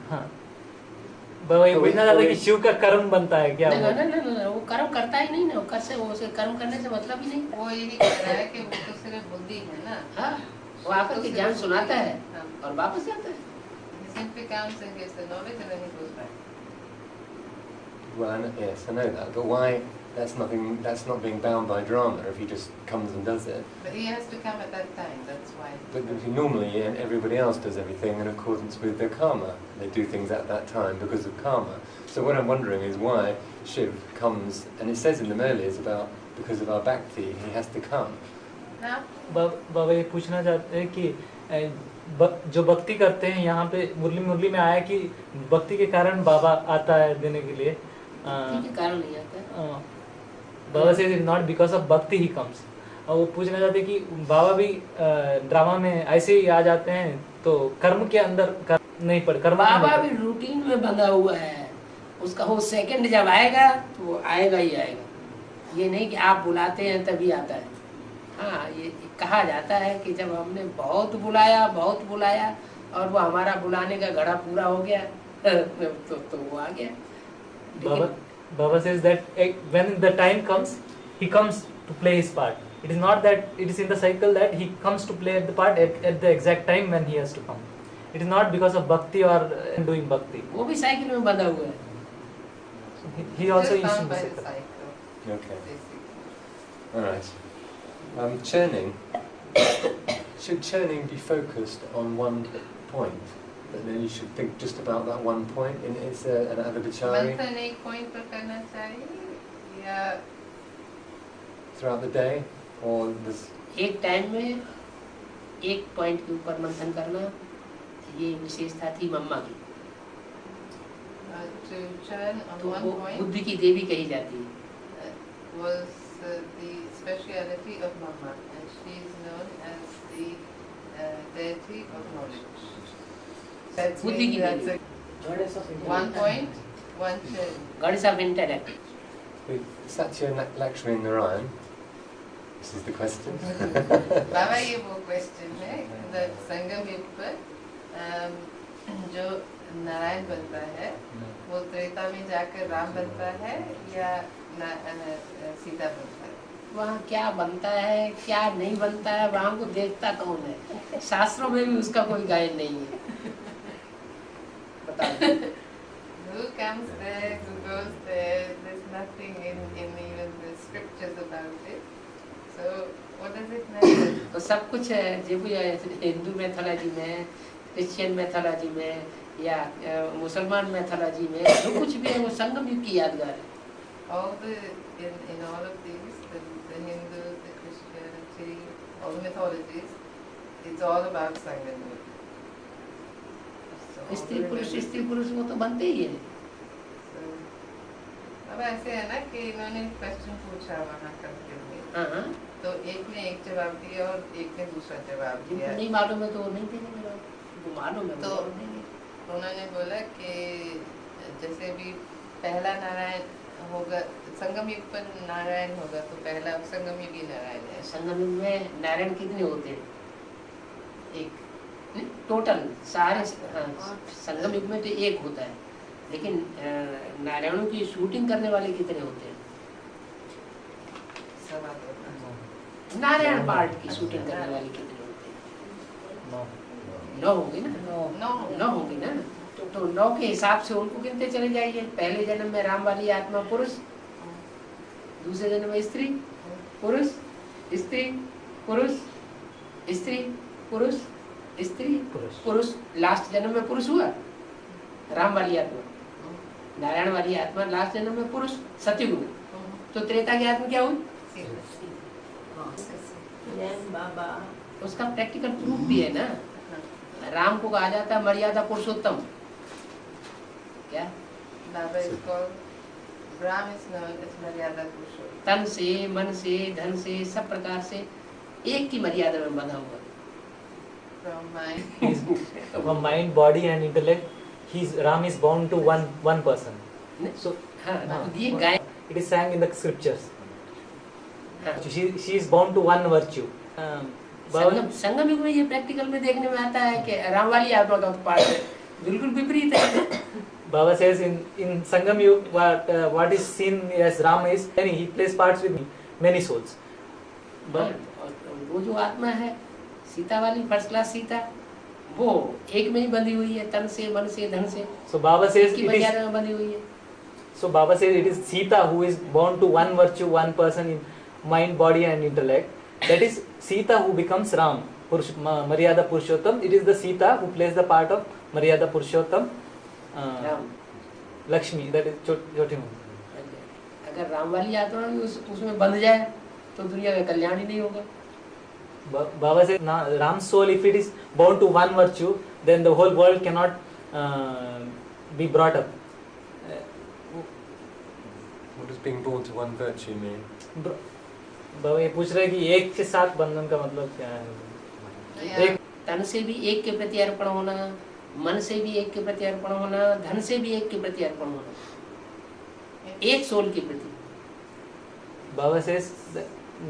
हाँ, बाबा ये तो पूछना चाहता है कि शिव का कर्म बनता है क्या? नहीं नहीं नहीं नहीं, वो कर्म करता ही नहीं ना, वो उसे कर्म करने से मतलब ही नहीं। वो यही कह रहा है कि वो तो सिर्फ बुद्धि है ना। हाँ, वो आकर के ज्ञान सुनाता है और वापस जाता है। He simply comes and gives the knowledge and then he goes back. Well, yes, I know that. But why that's not being bound by drama if he just comes and does it. But he has to come at that time, that's why. But normally, and everybody else does everything in accordance with their karma. They do things at that time because of karma. So what I'm wondering is why Shiv comes, and it says in the Murlis about because of our bhakti, he has to come. Now, बाबा ये पूछना चाहते हैं कि जो भक्ति करते हैं यहाँ पे मुरली में आया कि भक्ति के कारण बाबा आता है देने के लिए के कारण नहीं आता है। बाबा से नॉट बिकॉज ऑफ भक्ति ही कम्स। और वो पूछना चाहते हैं कि बाबा भी ड्रामा में ऐसे ही आ जाते हैं तो कर्म के अंदर नहीं पड़ कर्म बाबा भी रूटीन में बंधा हुआ है, उसका वो सेकंड जब आएगा तो वो आएगा ही आएगा। ये नहीं कि आप बुलाते हैं तभी आता है। हाँ, ये कहा जाता है कि जब हमने बहुत बुलाया और वो हमारा बुलाने का घड़ा पूरा हो गया तो वो आ गया। Baba says that when the time comes, he comes to play his part. It is not that it is in the cycle that he comes to play the part at the exact time when he has to come. It is not because of bhakti or doing bhakti. वो भी cycle में बंधा हुआ है। He also just is bound in the by the cycle. cycle. Okay. Basically. All right. Churning. Should churning be focused on one point? And then you should think just about that one point. It's an adabhachari मंथन एक point पर करना चाहिए या throughout the day, or this. एक time में एक point के ऊपर मंथन करना, ये विशेषता थी मम्मा की। to churn on तो one वो point बुद्धि की देवी कही जाती है। was the speciality of Mama, and she is known as the deity of knowledge. That's बुद्धि की that's Devi. a one point, one churn. Goddess of intellect. Satya Lakshmi Narayan. This is the question. बाबा ये वो question है that संगम युग पर जो नारायण बनता है वो त्रेता में जाकर राम बनता है या सीता बनता है? वहाँ क्या बनता है क्या नहीं बनता है, वहाँ को देखता कौन है? शास्त्रों में भी उसका कोई गायन नहीं है। बताओ। Who comes there, who goes there? There's nothing in even the scriptures about it. So what does it matter? तो सब कुछ है, जो भी हिंदू मैथोलॉजी में, क्रिश्चियन मैथोलॉजी में या मुसलमान मैथोलॉजी में जो कुछ भी है वो संगम युग की यादगार है। All in all of these, the Hindu, the Christianity, all the mythologies, it's all about Sangam Yuga. So स्त्री पुरुष वो तो बनते ही है। अब ऐसे है ना कि इन्होंने क्वेश्चन पूछा वहाँ करते हुए, हाँ, तो एक ने एक जवाब दिया और एक ने दूसरा जवाब दिया। नहीं मालूम है तो वो नहीं देंगे जवाब, वो मालूम है तो वो देंगे। उन्होंने बोला कि जैसे भी पहला नारायण होगा, संगम युग पर नारायण होगा तो पहला संगम युग ही नारायण है। संगम युग में नारायण कितने होते हैं? एक टोटल सारे। हाँ, संगम युग में तो एक होता है, लेकिन नारायणों की शूटिंग करने वाले कितने होते हैं? नारायण पार्ट की शूटिंग करने वाले कितने होते हैं? 9 होंगे ना? 9 होंगे ना? तो 9 के हिसाब से उनको गिनते चले जाइए। पहले जन्म में राम वाली आत्मा पुरुष, दूसरे जन्म में स्त्री पुरुष, स्त्री पुरुष, स्त्री पुरुष, स्त्री पुरुष, लास्ट जन्म में पुरुष हुआ राम वाली आत्मा। नारायण वाली आत्मा लास्ट जन्म में पुरुष सतयुग में। तो त्रेता की आत्मा क्या हुई? बाबा उसका प्रैक्टिकल प्रूफ भी है ना। राम को कहा जाता है मर्यादा पुरुषोत्तम। क्या? Baba is called, Ram is known as Maryada Purushottam. तन से, मन से, धन से, सब प्रकार से एक की मर्यादा में बंधा हुआ। From mind, body and intellect, Ram is bound to one person. So हाँ, ये गाय it is sang in the scriptures. She is bound to one virtue. संगम युग में ये प्रैक्टिकल में देखने में आता है कि राम वाली आत्मा का पार्ट है, बिल्कुल विपरीत है। Baba says in Sangam Yuga what is seen as Ram is he plays parts with many souls. But वो जो आत्मा है सीता वाली फर्स्ट क्लास सीता, वो एक में ही बंधी हुई है, तन से, मन से, धन से। So Baba says की मर्यादा में बंधी हुई है। So Baba says it is Sita who is born to one virtue, one person in mind, body and intellect. That is Sita who becomes Ram, Maryada Purushottam. It is the Sita who plays the part of Maryada Purushottam. Ram Lakshmi, that is Choti Mum. अगर राम वाली आत्मा भी उसमें बंध जाए तो दुनिया का कल्याण ही नहीं होगा. Baba says, Ram's soul, if it is born to one virtue, then the whole world cannot be brought up. What does being born to one virtue mean? बाबा ये पूछ रहे हैं कि एक के साथ बंधन का मतलब क्या है? एक तन से भी एक के प्रति अर्पण होना, मन से भी एक के प्रति अर्पण होना, धन से भी एक के प्रति अर्पण होना, एक सोल के प्रति. Baba says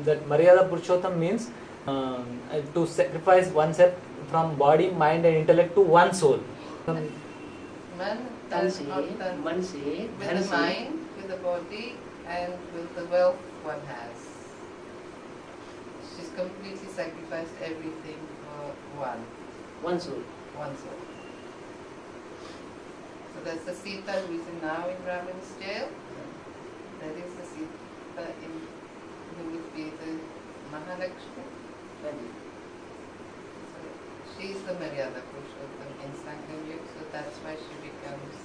that Maryada Purushottam means to sacrifice oneself from body, mind and intellect to one soul. तन से, मन से, with धन the से, mind, with the body, and with the wealth one has. She's completely sacrificed everything for one soul. one soul. So that's the Sita who is now in Ravan's jail. That is the Sita who would be the Mahalakshmi. So she's the Maryada Purushottam in Sangam Yuga, so that's why she becomes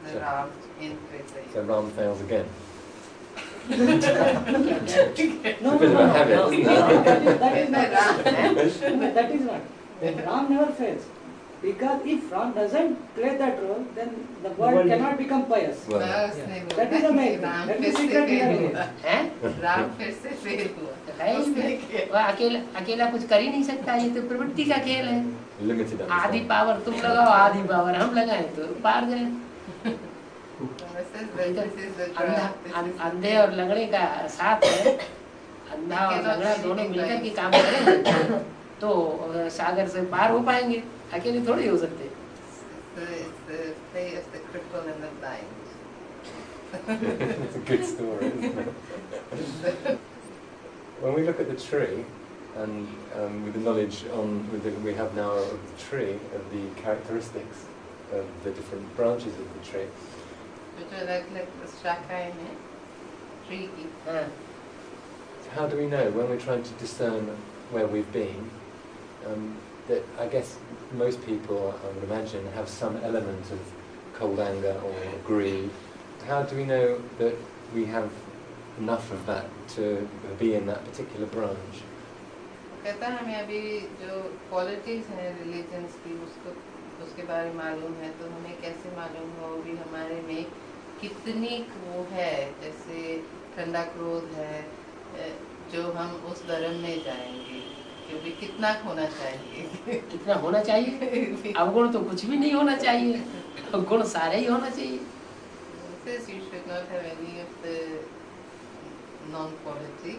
the So- Ram in Treta So Yuga. Ram fails again. No, a bit of a habit, no, isn't that is not. That is not. Ram never fails. Because if Ram doesn't play that role, then the world cannot become pious. Well, ना उसने बोला That is the main कि thing. Ram That फिर is the से secret fail in हुआ. हैं? राम फिर से फेल हुआ. है उसने इसमें? किया. वो अकेला कुछ कर ही नहीं सकता. ये तो प्रवृत्ति का खेल है. limited आधी understanding. पावर तुम लगाओ, आधी पावर हम लगाएं तो पार गए. This is the अंधा trap. This is the अंधे और लंगड़े का साथ है. अंधा और लंगड़ा दोनों मिलकर के काम करेंगे तो सागर से पार हो पाएंगे. अकेले थोड़ी हो सकते. It's the play of the cripple and the blind. It's a good story, isn't it? When we look at the tree, and with the knowledge we have now of the tree, of the characteristics of the different branches of the tree, Which are like the shakai में tree की. हाँ. how do we know when we're trying to discern where we've been? That I guess most people, I would imagine, have some element of cold anger or greed. How do we know that we have enough of that to be in that particular branch? कहता है हमें अभी जो qualities हैं religions की उसके बारे में मालूम है तो हमें कैसे मालूम हो भी हमारे में कितनी वो है जैसे ठंडा क्रोध है जो हम उस धर्म में जाएंगे क्योंकि कितना होना चाहिए कितना होना चाहिए? अवगुण तो कुछ भी नहीं होना चाहिए. गुण सारे ही होना चाहिए. Says you should not have any of the non-quality.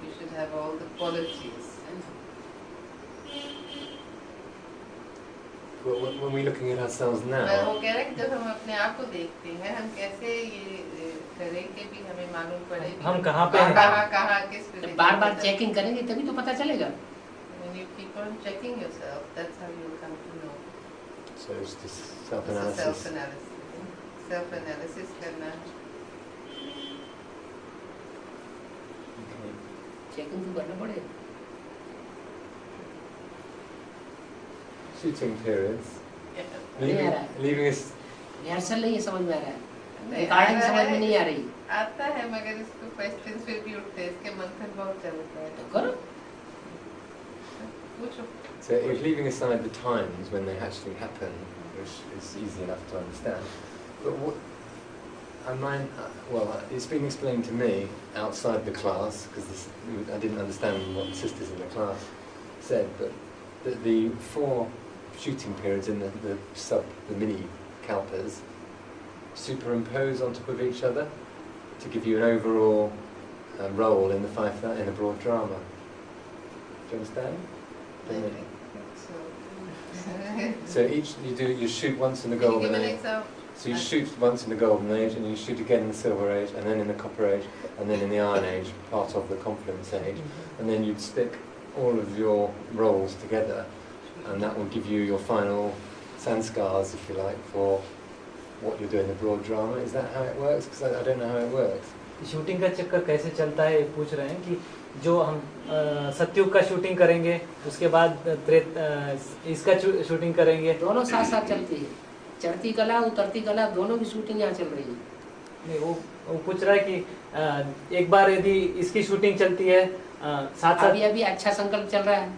You should have all the qualities. Well, when we're looking at ourselves पर now, वो कह रहे हैं कि जब हम अपने आप को देखते हैं हम कैसे ये करें कि भी हमें मालूम पड़े कि हम कहाँ पे हैं? कहाँ किस जब बार-बार चेकिंग करेंगे तभी तो पता चलेगा. When you keep on checking yourself, that's how you come to know. so it's this This is self-analysis. self-analysis. Self-analysis करना. Okay. चेकिंग तो करना पड़ेगा. Shooting periods. नहीं आ रहा है. Leaving us. रिहर्सल नहीं है समझ में आ रहा है. नहीं, रिकॉर्डिंग आ रहा समझ में है। नहीं आ रही. आता है मगर इसको क्वेश्चंस फिर भी उठते हैं इसके मंथन बहुत चलता है. तो करो. पूछो. So if leaving aside the times when they actually happen, which is easy enough to understand, but what I mind, it's been explained to me outside the class because I didn't understand what the sisters in the class said, but that the 4 shooting periods in the mini kalpas superimpose on top of each other to give you an overall role in the broad drama. Do you understand? Don't you? So you shoot once in the Can you give golden an age. example? So you shoot once in the golden age, and you shoot again in the silver age, and then in the copper age, and then in the iron age, part of the confluence age, and then you'd stick all of your roles together, and that will give you your final sanskars, if you like, for what you're doing in the broad drama. Is that how it works? Because I don't know how it works. Shooting का चक्कर कैसे चलता है ये पूछ रहे हैं कि जो हम सत्युग का शूटिंग करेंगे उसके बाद इसका शूटिंग करेंगे, दोनों साथ साथ चलती है, चढ़ती कला उतरती कला दोनों की शूटिंग यहाँ चल रही है। नहीं, वो पूछ रहा है कि एक बार यदि इसकी शूटिंग चलती है साथ साथ अभी अच्छा संकल्प चल रहा है,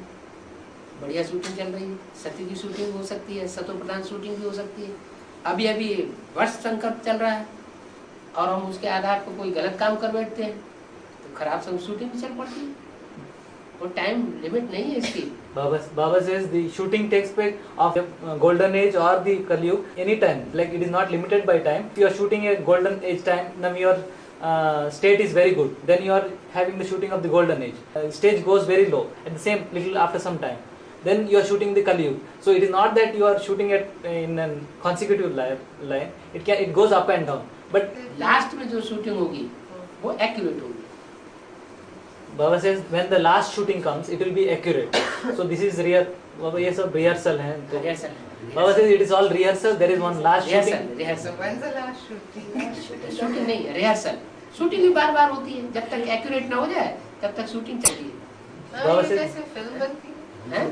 बढ़िया शूटिंग चल रही है, सत्य की शूटिंग हो सकती है, सतो प्रधान शूटिंग भी हो सकती है। अभी वर्ष संकल्प चल रहा है और हम उसके आधार पर कोई गलत काम कर बैठते हैं तो खराब शूटिंग भी चल पड़ती है। वो टाइम लिमिट नहीं है इसकी। Baba says the shooting takes place of golden age or the Kaliyug any time. Like it is not limited by time. If you are shooting a golden age time, then your state is very good. Then you are having the shooting of the golden age. Stage goes very low at the same little after some time. Then you are shooting the Kaliyug. So it is not that you are shooting it in a consecutive line. It goes up and down. But last में जो shooting होगी वो accurate होगी। Baba says when the last shooting comes, it will be accurate. So this is real. Baba, ये सब rehearsal है. Baba says it is all rehearsal. There is one last shooting. Rehearsal. When's the last shooting? Shooting नहीं है, rehearsal. Shooting भी बार-बार होती है, जब तक एक्यूरेट ना हो जाए तब तक शूटिंग चलती है। हाँ, ये जैसे फिल्म बनती है,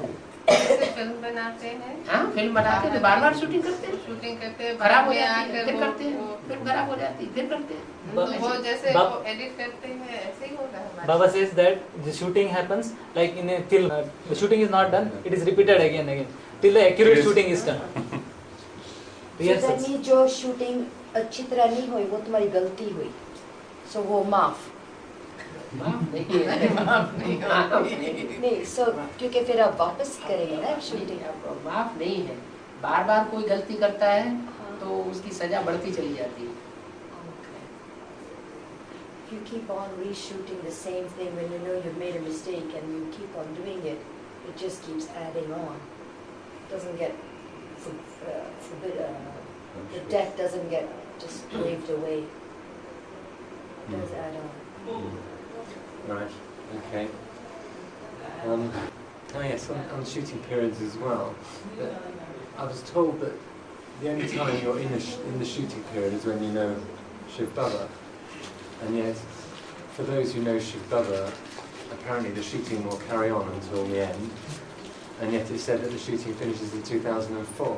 जैसे फिल्म बनाते हैं। हाँ, फिल्म बनाते हैं तो बार-बार शूटिंग करते हैं, शूटिंग करते हैं, खराब हो जाती है फिर करते हैं, फिल्म खराब हो जाती है फिर करते हैं। तो वो जैसे वो एडिट करते हैं ऐसे ही होगा हमारा। Baba says that the shooting happens like in a film. The shooting is not done; it is repeated again and again till the accurate shooting is done. So then जो shooting अच्छी तरह नहीं हुई वो तुम्हारी गलती हुई, so वो माफ नहीं। So क्योंकि फिर आप वापस करेंगे ना शूटिंग। माफ नहीं है, बार-बार कोई गलती करता है तो उसकी सजा बढ़ती चली जाती है। If you keep on reshooting the same thing when you know you've made a mistake and you keep on doing it, it just keeps adding on. It doesn't get the debt doesn't get just waved away. It does add on. Right. Okay. Oh yes, on shooting periods as well. I was told that the only time you're in the shooting period is when you know Shiv Baba. And yet, for those who know Shiv Baba, apparently the shooting will carry on until the end. And yet it's said that the shooting finishes in 2004,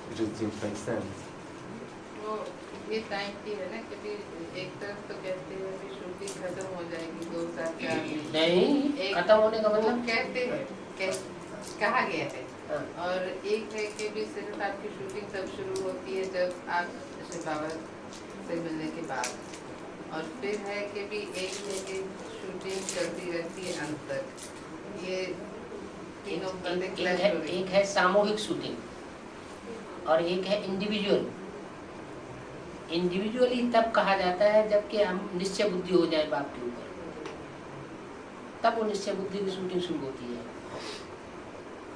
which doesn't seem to make sense. वो ये time की है ना, कभी एक तरफ तो कहते हैं कि शूटिंग खत्म हो जाएगी 2 साल 4 में। नहीं, खत्म होने का मतलब कहते हैं, कहा गया है। और एक है कि भी सिर्फ आपकी शूटिंग तब शुरू होती है जब आप शिव बाबा से मिलने के बाद, और फिर है कि भी एक है कि शूटिंग चलती रहती है अंत तक। ये तीनों बंदे क्लैश हो रही है। एक है सामूहिक शूटिंग और एक है इंडिविजुअल। इंडिविजुअली तब कहा जाता है जबकि हम निश्चय बुद्धि हो जाए बाप के ऊपर, तब वो निश्चय बुद्धि की शूटिंग शुरू होती है।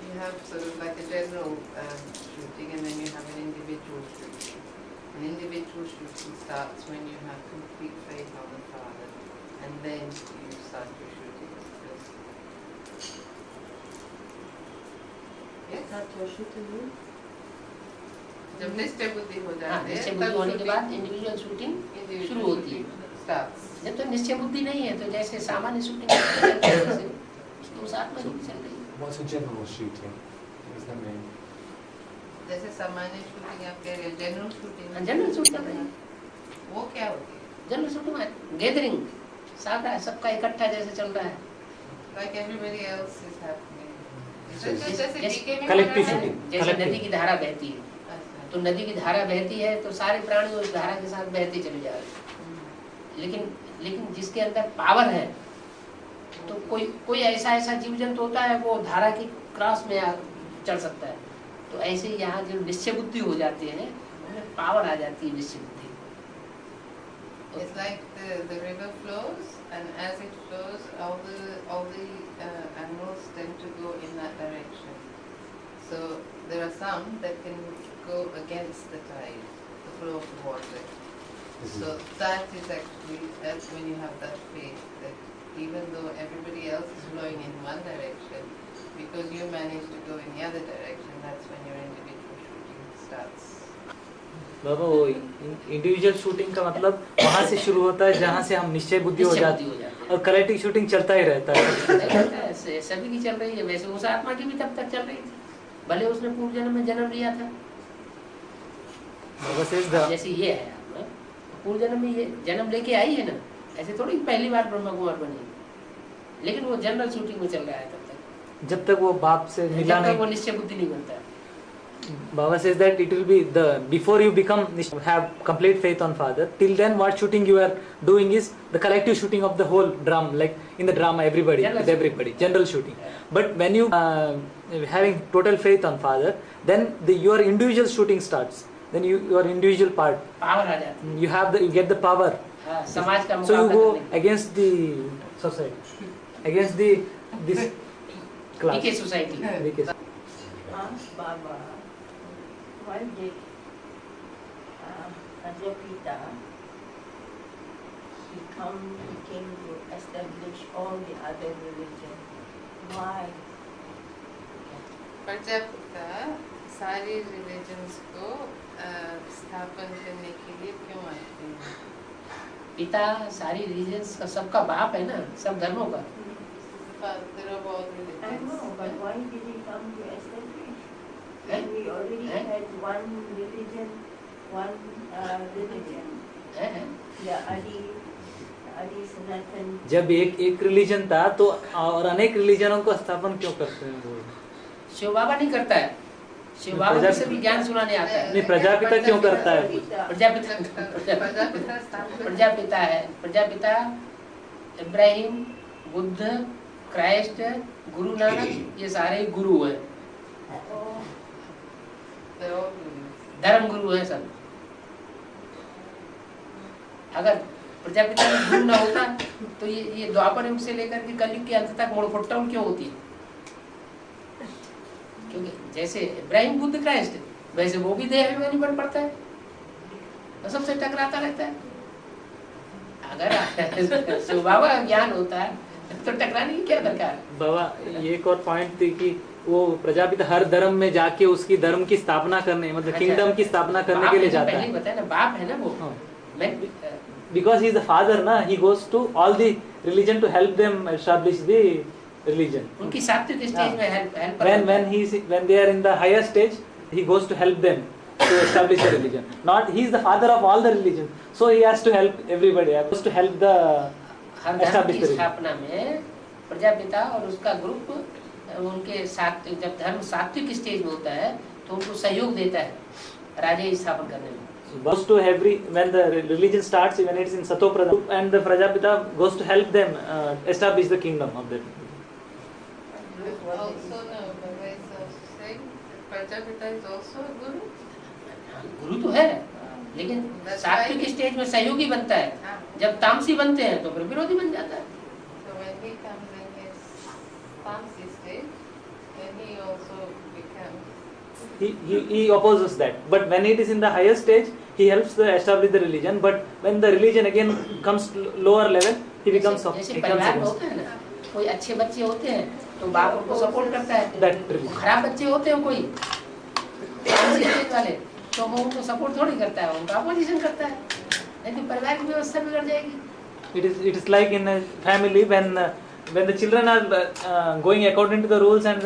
You have sort of like a general shooting, and then you have an individual shooting. An individual shooting starts when you have complete faith on the Father, and then you start your shooting. Yes? Start your shooting. जब निश्चय बुद्धि हो जाती है, निश्चय बुद्धि होने के बाद इंडिविजुअल शूटिंग शुरू होती है। जब तो निश्चय बुद्धि नहीं है तो जैसे सामान्य शूटिंग तो साथ में ही चल रही है। What's a general shooting? What does that mean? जैसे सामान्य शूटिंग आप कह रहे हो, जनरल शूटिंग। जनरल शूटिंग वो क्या होती है? जनरल शूटिंग में गैदरिंग सारा सबका इकट्ठा जैसे चल रहा है। Like everybody else is happening. जैसे collective shooting, जैसे नदी की धारा बहती है, तो नदी की धारा बहती है तो सारे प्राणी उस धारा के साथ बहते चले जा रहे हैं। लेकिन जिसके अंदर पावर है तो कोई ऐसा जीव जंतु होता है वो धारा की क्रॉस में चल सकता है। तो ऐसे ही यहाँ जो निश्चय बुद्धि हो जाते हैं उनमें पावर आ जाती है निश्चय बुद्धि। It's like the river flows, and as it flows, all the animals tend to go in that direction. So there are some that can go against the tide, the flow of the water. So that is actually, that's when you have that faith that even though everybody else is flowing in one direction, because you manage to go in the other direction, that's when your individual shooting starts. बाबा वो individual shooting का मतलब वहाँ से शुरू होता है जहाँ से हम निश्चय बुद्धि हो जाती है, और कलेक्टिव शूटिंग चलता ही रहता है। सभी की चल रही है। वैसे उस आत्मा की भी तब तक चल रही थी, भले उसने पूर्व जन्म में जन्म लिया था। जैसे ये है आत्मा, पूर्व जन्म में ये जन्म लेके आई है ना, ऐसे थोड़ी पहली बार ब्रह्मा कुमार बनी, लेकिन वो जनरल शूटिंग में चल रहा है तब तक, जब तक वो बाप से मिला नहीं, वो निश्चय बुद्धि नहीं बनता। Baba says that it will be before you have complete faith on Father, till then what shooting you are doing is the collective shooting of the whole drama, like in the drama everybody, general shooting. But when you having total faith on Father, then your individual shooting starts. Then your individual part, power aa jata hai. You get the power. Samaj ka so you go against the society, against this class. BK society. Baba, why did Prajapita came to establish all the other religions? Why? Prajapita सारी religions को स्थापन करने के लिए क्यों आते हैं? पिता सारी रिलीजन्स का सबका बाप है ना, सब धर्मों का। Father of all religions. I know, but why did he come to establish? When we already had one religion, the Adi Sanatan. जब एक रिलीजन था तो और अनेक रिलीजनों को स्थापन क्यों करते हैं वो? शिव बाबा नहीं करता है, शिव बाबा से भी ज्ञान सुनाने आता है। नहीं, प्रजापिता क्यों करता है? प्रजापिता है, प्रजापिता इब्राहिम, बुद्ध, क्राइस्ट, गुरु नानक, ये सारे गुरु हैं, धर्म गुरु हैं सब। अगर प्रजापिता में गुरु ना होता तो ये द्वापर युग से लेकर के कलयुग के अंत तक मोड़फोड़ क्यों होती है? क्योंकि जैसे इब्राहिम, बुद्ध, क्राइस्ट, वैसे वो भी देह अभिमानी बन पड़ता है और सबसे टकराता रहता है। अगर शिव बाबा ज्ञान होता है तो टकराने की क्या दरकार? बाबा ये एक और पॉइंट थी कि वो प्रजापिता हर धर्म में जाके उसकी धर्म की स्थापना करने, मतलब किंगडम की स्थापना करने के लिए जाता है। पहले बताया ना, बाप है ना वो। Because he is the father, ना, he goes to all the religion to help them establish the religion. उनकी सात्विक स्टेज में help when they are in the higher stage, he goes to help them to establish a religion. Not he is the father of all the religions, so he has to help everybody. He has to help the establish the religion. स्थापना में प्रजापिता और उसका group उनके साथ, जब धर्म सात्विक stage में होता है तो उनको सहयोग देता है राज्य स्थापन करने में। Goes to when the religion starts, when it's in Satopradhan, and the Prajapita goes to help them establish the kingdom of that. Also, no, Baba is also saying Prajapita is also a guru. गुरु तो है, लेकिन सात्विक stage में सहयोगी बनता है। जब तामसी बनते हैं तो फिर विरोधी बन जाता है। So when he comes in his Tamsi stage, then he also becomes. He opposes that, but when it is in the higher stage, he helps to establish the religion. But when the religion again comes lower level, he becomes. जैसे परिवार में होता है ना, कोई अच्छे बच्चे होते हैं तो बाप उनको सपोर्ट करता है। खराब बच्चे होते हैं कोई वाले, तो वो उनको सपोर्ट थोड़ी करता है, उनका अपोजिशन करता है, नहीं तो परिवार की व्यवस्था बिगड़ जाएगी। It is like in a family when the children are going according to the rules and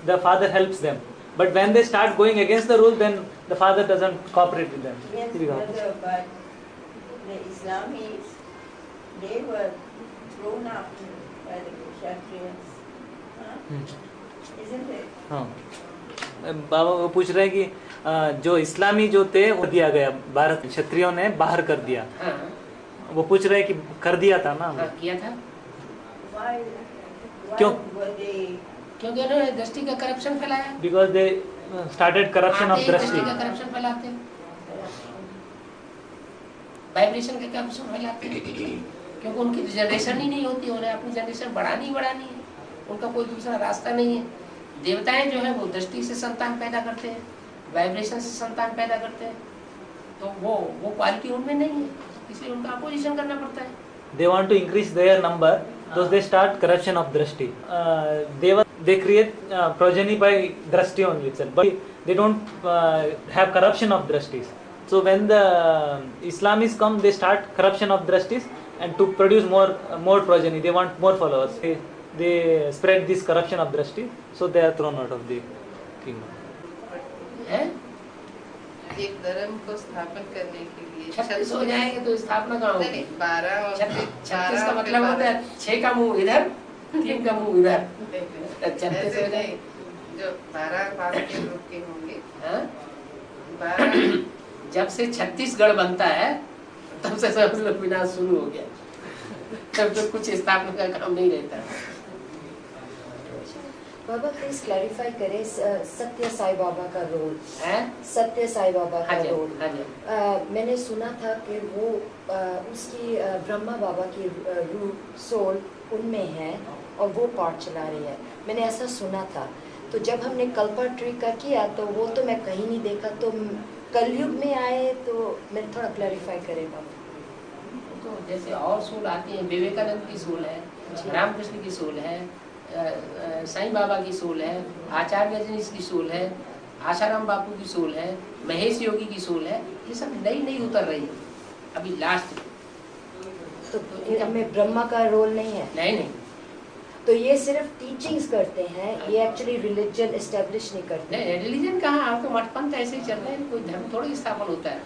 the father helps them. But when they start going against the rules, then the father doesn't cooperate with them. Yes, brother, but the Islamis, they were thrown out by the Kshatriyas. Isn't it? हाँ, बाबा वो पूछ रहे हैं कि जो इस्लामी जो थे वो दिया गया, भारत क्षत्रियों ने बाहर कर दिया। वो पूछ रहे हैं कि कर दिया था ना? किया था। क्यों? क्योंकि उन्होंने दृष्टि का करप्शन फैलाया। Because they started corruption of दृष्टि का करप्शन फैलाते हैं, वाइब्रेशन का करप्शन फैलाते हैं, क्योंकि उनकी जनरेशन ही नहीं होती, उन्हें अपनी जनरेशन बढ़ानी है, उनका कोई दूसरा रास्ता नहीं है। देवताएं जो है वो दृष्टि से संतान पैदा करते हैं, वाइब्रेशन से संतान पैदा करते हैं, तो वो क्वालिटी उनमें नहीं है, इसलिए उनका अपोजिशन करना पड़ता है। They want to increase their number, thus they start corruption of drashti. They create progeny by drashti only itself, but they don't have corruption of drashtis. So when the Islamists come, they start corruption of drashtis, and to produce more progeny, they want more followers. They spread this corruption of drashti, so they are thrown out of the kingdom. हैं? एक धर्म को स्थापन करने के लिए 36 हो जाएंगे तो स्थापना कहाँ होगी? 12 और 36 का मतलब होता है 6 का मुंह इधर, 3 का मुंह इधर। 36 ऐसे हो जाए नहीं, जो 12 बार के ग्रुप के होंगे, हाँ? 12 जब से छत्तीसगढ़ बनता है तब से सब लोग विनाश शुरू हो गया। तब तो कुछ स्थापना का काम नहीं रहता। बाबा प्लीज क्लैरिफाई करें सत्य साई बाबा का रोल। हैं? सत्य साई बाबा का हाँ जी, रोल। हाँ जी। मैंने सुना था कि वो उसकी ब्रह्मा बाबा की रूह सोल उनमें है और वो पार्ट चला रही है, मैंने ऐसा सुना था। तो जब हमने कल्पा ट्री का किया तो वो तो मैं कहीं नहीं देखा, तो कलयुग में आए तो मैं थोड़ा क्लैरिफाई करें बाबा। तो जैसे और सोल आती है, विवेकानंद की सोल है, रामकृष्ण की सोल है, साईं बाबा की सोल है, आचार्य रजनीश की सोल है, आशाराम बापू की सोल है, महेश योगी की सोल है। ये सब नई नई उतर रही है अभी लास्ट। तो इनमें ब्रह्मा का रोल नहीं है? नहीं। तो ये सिर्फ टीचिंग्स करते हैं, ये एक्चुअली रिलीजन एस्टेब्लिश नहीं करते। नहीं, रिलीजन कहाँ, आपको मठपंथ ऐसे ही चल रहे हैं, कोई धर्म थोड़ी स्थापन होता है।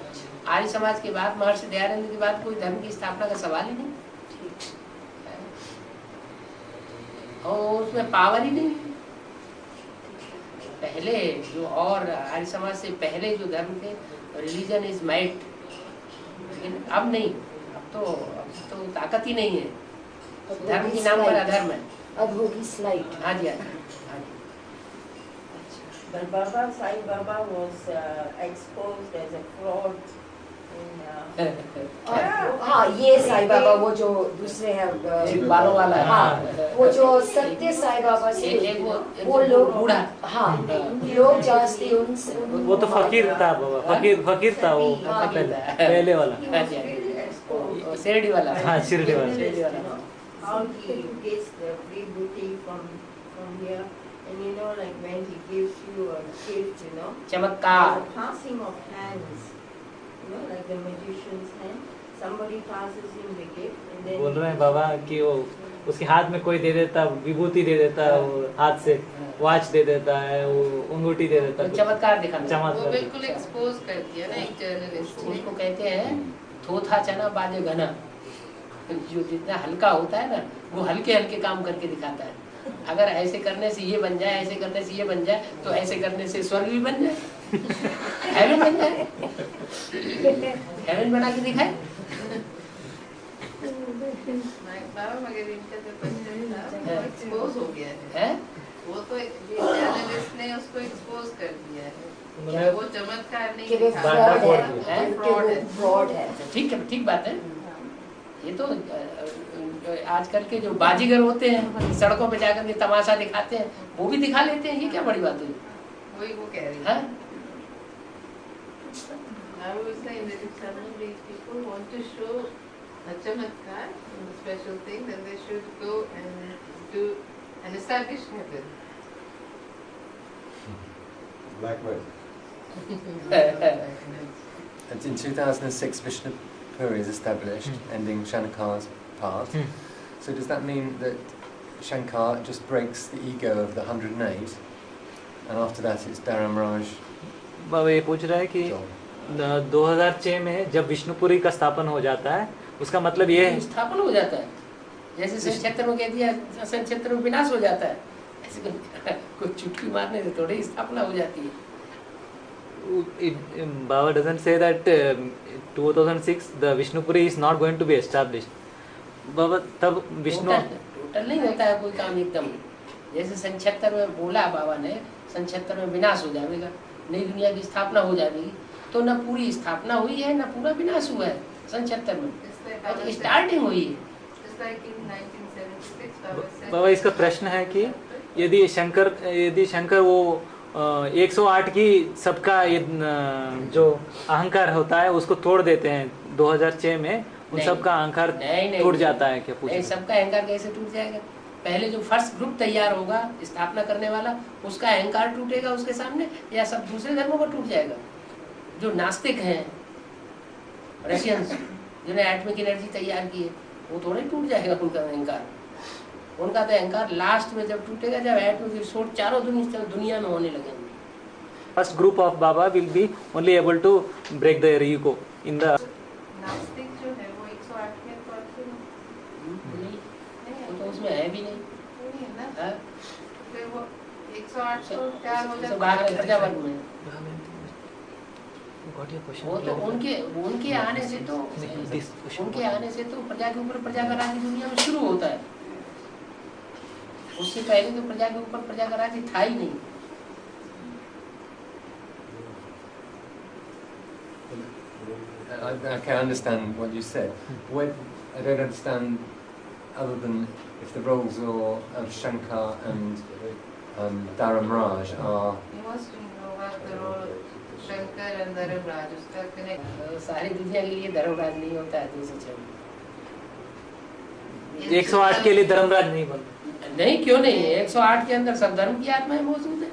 आर्य समाज के बाद, महर्षि दयानंद के बाद कोई धर्म की स्थापना का सवाल ही नहीं, और उसमें पावर ही नहीं। पहले जो और आर्य समाज से पहले जो धर्म थे, रिलीजन इज माइट, लेकिन अब नहीं, अब तो ताकत ही नहीं है, धर्म के नाम पर अधर्म है। अब होगी स्लाइड। हाँ जी, But Baba Sai Baba was exposed as a fraud हाँ, ये साई बाबा वो जो दूसरे हैं बालों वाला है। हाँ, वो जो सत्य साई बाबा से वो लोग बूढ़ा, हाँ, लोग जास्ती उनसे वो तो फकीर था बाबा, फकीर था वो पहले वाला, शिरडी वाला। हाँ, शिरडी वाला। how he gets the free booty from here, and you know, like when he gives you a gift, you know, चमत्कार, the passing of hands, you know, like the magician's hand, somebody passes him the gift, and then बोल रहे हैं बाबा कि वो उसके हाथ में कोई दे देता, विभूति दे देता, वो हाथ से वॉच दे देता है, वो अंगूठी दे देता, चमत्कार दिखाना। वो बिल्कुल एक्सपोज कर दिया ना एक जर्नलिस्ट ने। उसको कहते हैं थोथा चना बाजे घना। जो जितना हल्का होता है ना, वो हल्के हल्के काम करके दिखाता है। अगर ऐसे करने से ये बन जाए, ऐसे करने से ये बन जाए, तो ऐसे करने से स्वर्ग भी बन जाए, हेवन बन जाए, हेवन बना के दिखाए। बाबा मगर इनका जो बच्चा था वो एक्सपोज हो गया है, वो तो जर्नलिस्ट ने उसको एक्सपोज कर दिया है, वो चमत्कार नहीं दिखा, फ्रॉड है। ठीक बात है। ये तो आजकल के जो बाजीगर होते हैं, सड़कों पे जाकर के तमाशा दिखाते हैं, वो भी दिखा लेते हैं, ये क्या बड़ी बात हुई? वही वो कह रही है। I was saying that if some of these people want to show a chamatkar, a special thing, then they should go and do an established heaven. Black Rose. And in 2006, Vishnu Puri is established, ending Shankar's path. So does that mean that Shankar just breaks the ego of the 108, and after that it's Dharam Raj? बाबा ये पूछ रहा है कि 2006 में जब विष्णुपुरी का स्थापन हो जाता है, उसका मतलब ये है स्थापन हो जाता है, जैसे संक्षेत्र में कह दिया संक्षेत्र में विनाश हो जाता है, ऐसे कोई चुटकी मारने से थोड़ी स्थापना हो जाती है। Baba doesn't say that 2006 the Vishnupuri is not going to be established. बाबा तब विष्णु टोटल नहीं होता है कोई काम एकदम, जैसे संक्षेत्र में बोला बाबा ने, संक्षेत्र में विनाश हो जाएगा, नई दुनिया की स्थापना हो जाएगी, तो न पूरी स्थापना हुई है न पूरा विनाश हुआ है संक्षेत्र में, स्टार्टिंग हुई है। बाबा इसका प्रश्न है कि यदि शंकर वो 108 की सबका ये जो अहंकार होता है उसको तोड़ देते हैं 2006 में, उन सबका अहंकार टूट जाता है क्या? पूछे सबका अहंकार कैसे टूट जाएगा? पहले जो फर्स्ट ग्रुप तैयार होगा स्थापना करने वाला, उसका अहंकार टूटेगा उसके सामने, या सब दूसरे धर्मों का टूट जाएगा? जो नास्तिक हैं, रशियंस जिन्हें एटॉमिक एनर्जी तैयार की है, वो थोड़ा ही टूट जाएगा उनका अहंकार। उनका तो अहंकार लास्ट में जब टूटेगा, जब एटॉमिक विस्फोट चारों दुनिया में होने लगेंगे। First group of Baba will be only able to break their ego in the. नास्तिक जो है वो 108 के तौर पे नहीं, वो तो उसमें है भी नहीं है ना, है। फिर वो 108 तो क्या हो सब बाहर जाता है? प्रजावर्ग में Got your question? वो तो उनके आने से तो This question. उनके आने से तो प्रजा के ऊपर प्रजा का राज्य दुनिया में शुरू होता है। उससे पहले तो प्रजा के ऊपर प्रजा का राज्य था ही नहीं। I can understand what you said. When, I don't understand, other than if the roles of Shankar and Dharam Raj are. He wants to know what the role of Shankar and Dharamraj, उसका connect. सारी दुनिया के लिए धर्मराज नहीं होता है 206। 108 के लिए धर्मराज नहीं बनता। नहीं, क्यों नहीं है? 108 के अंदर सब धर्म की आत्माएं मौजूद है।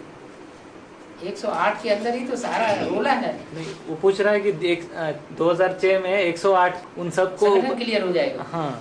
108 के अंदर ही तो सारा रोला है। नहीं, वो पूछ रहा है कि 2006 में 108 उन सबको क्लियर हो जाएगा। हाँ।